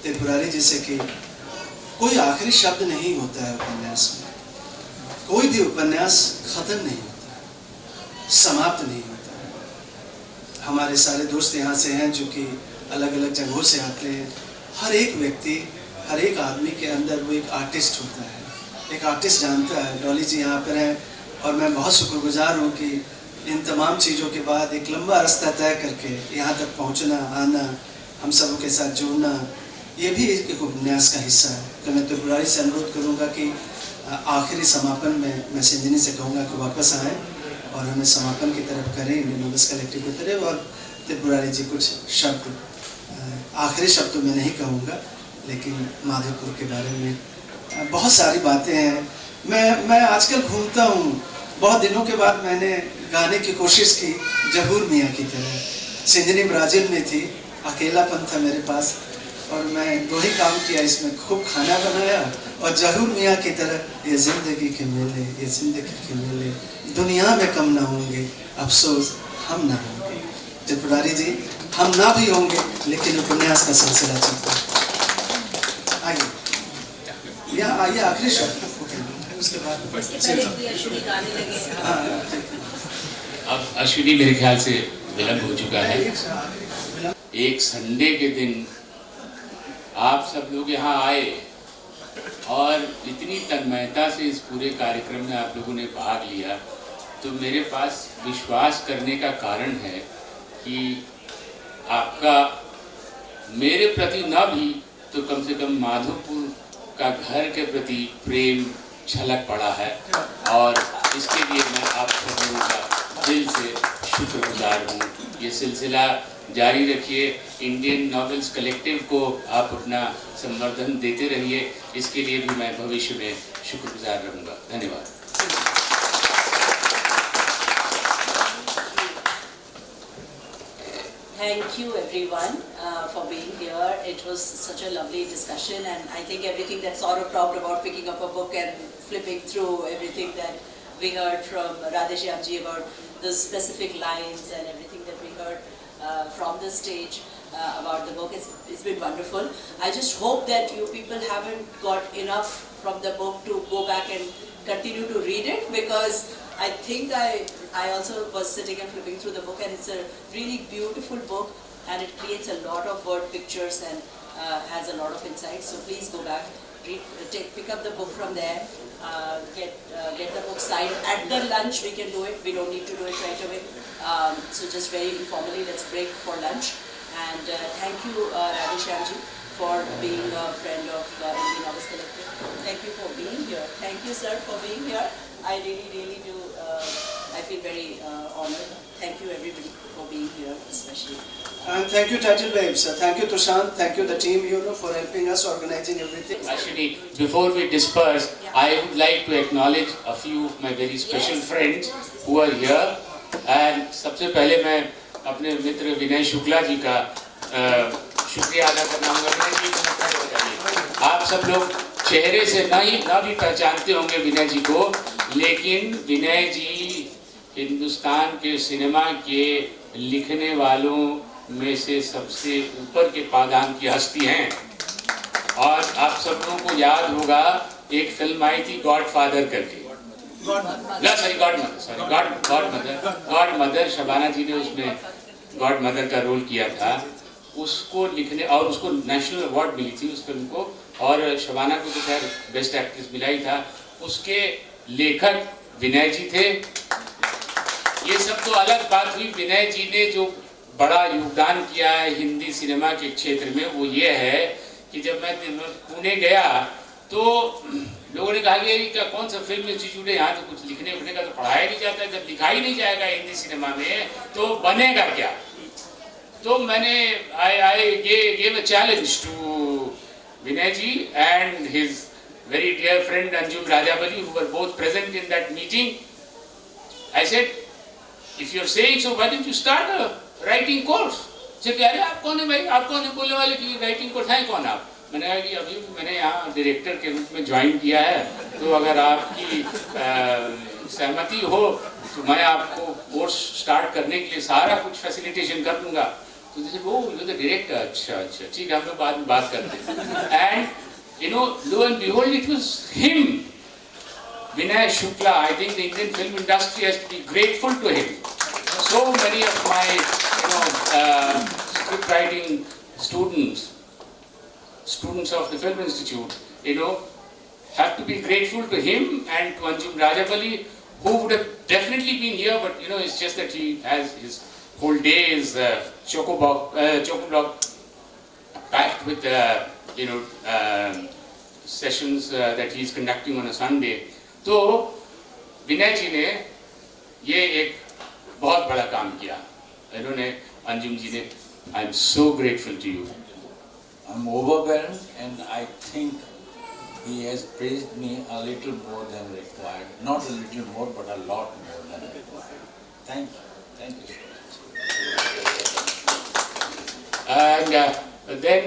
त्रिपुरारी जी से कि कोई आखिरी शब्द नहीं होता है उपन्यास में। कोई भी उपन्यास ख़त्म नहीं होता है, समाप्त नहीं होता है। हमारे सारे दोस्त यहाँ से हैं जो कि अलग अलग जगहों से आते हैं। हर एक व्यक्ति, हर एक आदमी के अंदर वो एक आर्टिस्ट होता है, एक आर्टिस्ट जानता है। डॉली जी यहाँ पर हैं और मैं बहुत शुक्रगुजार हूँ कि इन तमाम चीज़ों के बाद एक लंबा रास्ता तय करके यहाँ तक पहुँचना, आना, हम सबों के साथ जुड़ना, ये भी एक उपन्यास का हिस्सा है। तो मैं त्रिपुरारी से अनुरोध करूँगा कि आखिरी समापन में मैं सिंधनी से कहूँगा कि वापस आएँ और हमें समापन की तरफ करें इंडियन नोबल्स कलेक्टिव की तरफ। और त्रिपुरारी जी कुछ शब्द, आखिरी शब्द तो मैं नहीं कहूँगा, लेकिन माधवपुर के बारे में बहुत सारी बातें हैं। मैं आजकल घूमता हूँ, बहुत दिनों के बाद मैंने गाने की कोशिश की जहूर मियाँ की तरह। सिंधनी ब्राज़ील में थी, अकेलापन था मेरे पास और मैं 2 ही काम किया इसमें, खूब खाना बनाया और जहूर मियाँ की तरह ये ज़िंदगी के मेले, ये ज़िंदगी के मेले दुनिया में कम ना होंगे, अफसोस हम ना होंगे। त्रिपुरारी जी, हम ना भी होंगे लेकिन उपन्यास का सिलसिला चलता है। आइए, आइए आखिरी शब्द, उसके बाद अब अश्विनी मेरे ख्याल से विलम्ब हो चुका है। एक संडे के दिन आप सब लोग यहाँ आए और इतनी तन्मयता से इस पूरे कार्यक्रम में आप लोगों ने भाग लिया, तो मेरे पास विश्वास करने का कारण है कि आपका मेरे प्रति न भी तो कम से कम माधवपुर का घर के प्रति प्रेम झलक पड़ा है, और इसके लिए मैं आप सब लोगों का दिल से शुक्रगुजार हूँ। ये सिलसिला जारी रखिए, इंडियन नॉवेल्स कलेक्टिव को आप अपना संवर्धन देते रहिए, इसके लिए भी मैं भविष्य में शुक्रगुजार रहूँगा। धन्यवाद। Thank you everyone for being here. It was such a lovely discussion, and I think everything that Saurabh talked about, picking up a book and flipping through everything that we heard from Radheshyamji about the specific lines and everything that we heard from the stage about the book, it's been wonderful. I just hope that you people haven't got enough from the book to go back and continue to read it, because I think I also was sitting and flipping through the book, and it's a really beautiful book, and it creates a lot of word pictures and has a lot of insights. So please go back, read, pick up the book from there, get the book signed. At the lunch we can do it, we don't need to do it right away. So just very informally, let's break for lunch. And thank you Radheshyamji for being a friend of Indian Novelist Collective. Thank you for being here. Thank you sir for being here. I really do, I feel very honored. Thank you everybody for being here, especially. And thank you Title Babes, thank you Tushant, thank you the team, for helping us organizing everything. Actually, before we disperse, I would like to acknowledge a few of my very special friends who are here. And सबसे पहले मैं अपने मित्र विनय शुक्ला जी का शुक्रिया अदा करना चाहूँगा। विनय जी को खड़े हो जाइए। आप सब लोग चेहरे से ना भी पहचानते होंगे विनय जी को, लेकिन विनय जी हिंदुस्तान के सिनेमा के लिखने वालों में से सबसे ऊपर के पादान की हस्ती हैं। और आप सब लोगों को याद होगा, एक फिल्म आई थी गॉडफादर करके, गॉड मदर, शबाना जी ने उसमें गॉड मदर का रोल किया था। उसको लिखने और उसको नेशनल अवार्ड मिली थी उस फिल्म को, और शबाना को तो खैर बेस्ट एक्ट्रेस मिला ही था। उसके लेखक विनय जी थे। ये सब तो अलग बात हुई। विनय जी ने जो बड़ा योगदान किया है हिंदी सिनेमा के क्षेत्र में, वो ये है कि जब मैं पुणे गया तो लोगों ने कहा कि क्या कौन सा फिल्म इंस्टीट्यूट है, यहाँ तो कुछ लिखने उखने का तो पढ़ाया नहीं जाता है, जब लिखा ही नहीं जाएगा हिंदी सिनेमा में तो बनेगा क्या। तो मैंने आई gave a challenge to Vinay ji and his very dear friend Anjum Rajabali, who were both present in that meeting. I said, if you're saying so, why don't you start a writing course? से कह रहे आप कौन है भाई, आप कौन है बोलने वाले कि राइटिंग कोर्स है कौन आप। मैंने कहा कि अभी मैंने यहाँ डायरेक्टर के रूप में ज्वाइन किया है, तो अगर आपकी सहमति हो तो मैं आपको कोर्स स्टार्ट करने के लिए सारा कुछ फैसिलिटेशन कर दूंगा। तो जैसे वो डायरेक्टर, अच्छा ठीक है, हम लोग बाद में बात करते हैं। And lo and behold, it was him, Vinay Shukla. I think the Indian film industry has to be grateful to him. So many of my script writing students of the Film Institute, have to be grateful to him and to Anjum Rajabali, who would have definitely been here, but it's just that he has his whole day is chock-a-block packed with sessions that he is conducting on a Sunday. तो विनय जी ने ये एक बहुत बड़ा काम किया, इन्होंने अंजुम जी ने। I am so grateful to you. I'm overwhelmed, and I think he has praised me a little more than required. Not a little more, but a lot more than required. Thank you so much. And then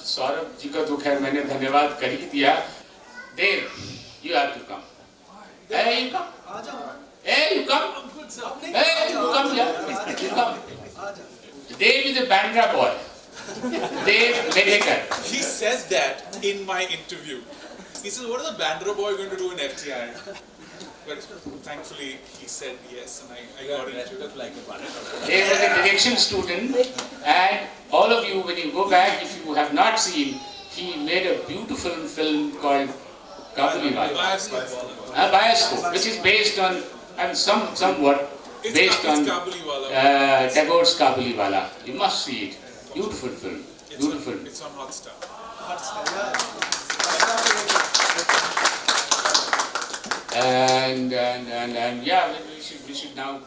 Saurabh ji का तो खैर मैंने धन्यवाद कर ही दिया। Dave, you have to come. Hey, you come. Hey, you come. Hey, you come here. You come. Dave is a Bandra boy. Dave Medekar. He says that in my interview. He says, what is a Bandra boy going to do in FTI? But thankfully he said yes, and I got into it. Like a Bandra. Dave was a direction student, and all of you, when you go back, if you have not seen, he made a beautiful film called Kabuliwala. Bioscope, which is based on, somewhat based on Tagore's Kabuliwala. You must see it. Beautiful film. Beautiful. It's on Hotstar. And yeah, we should now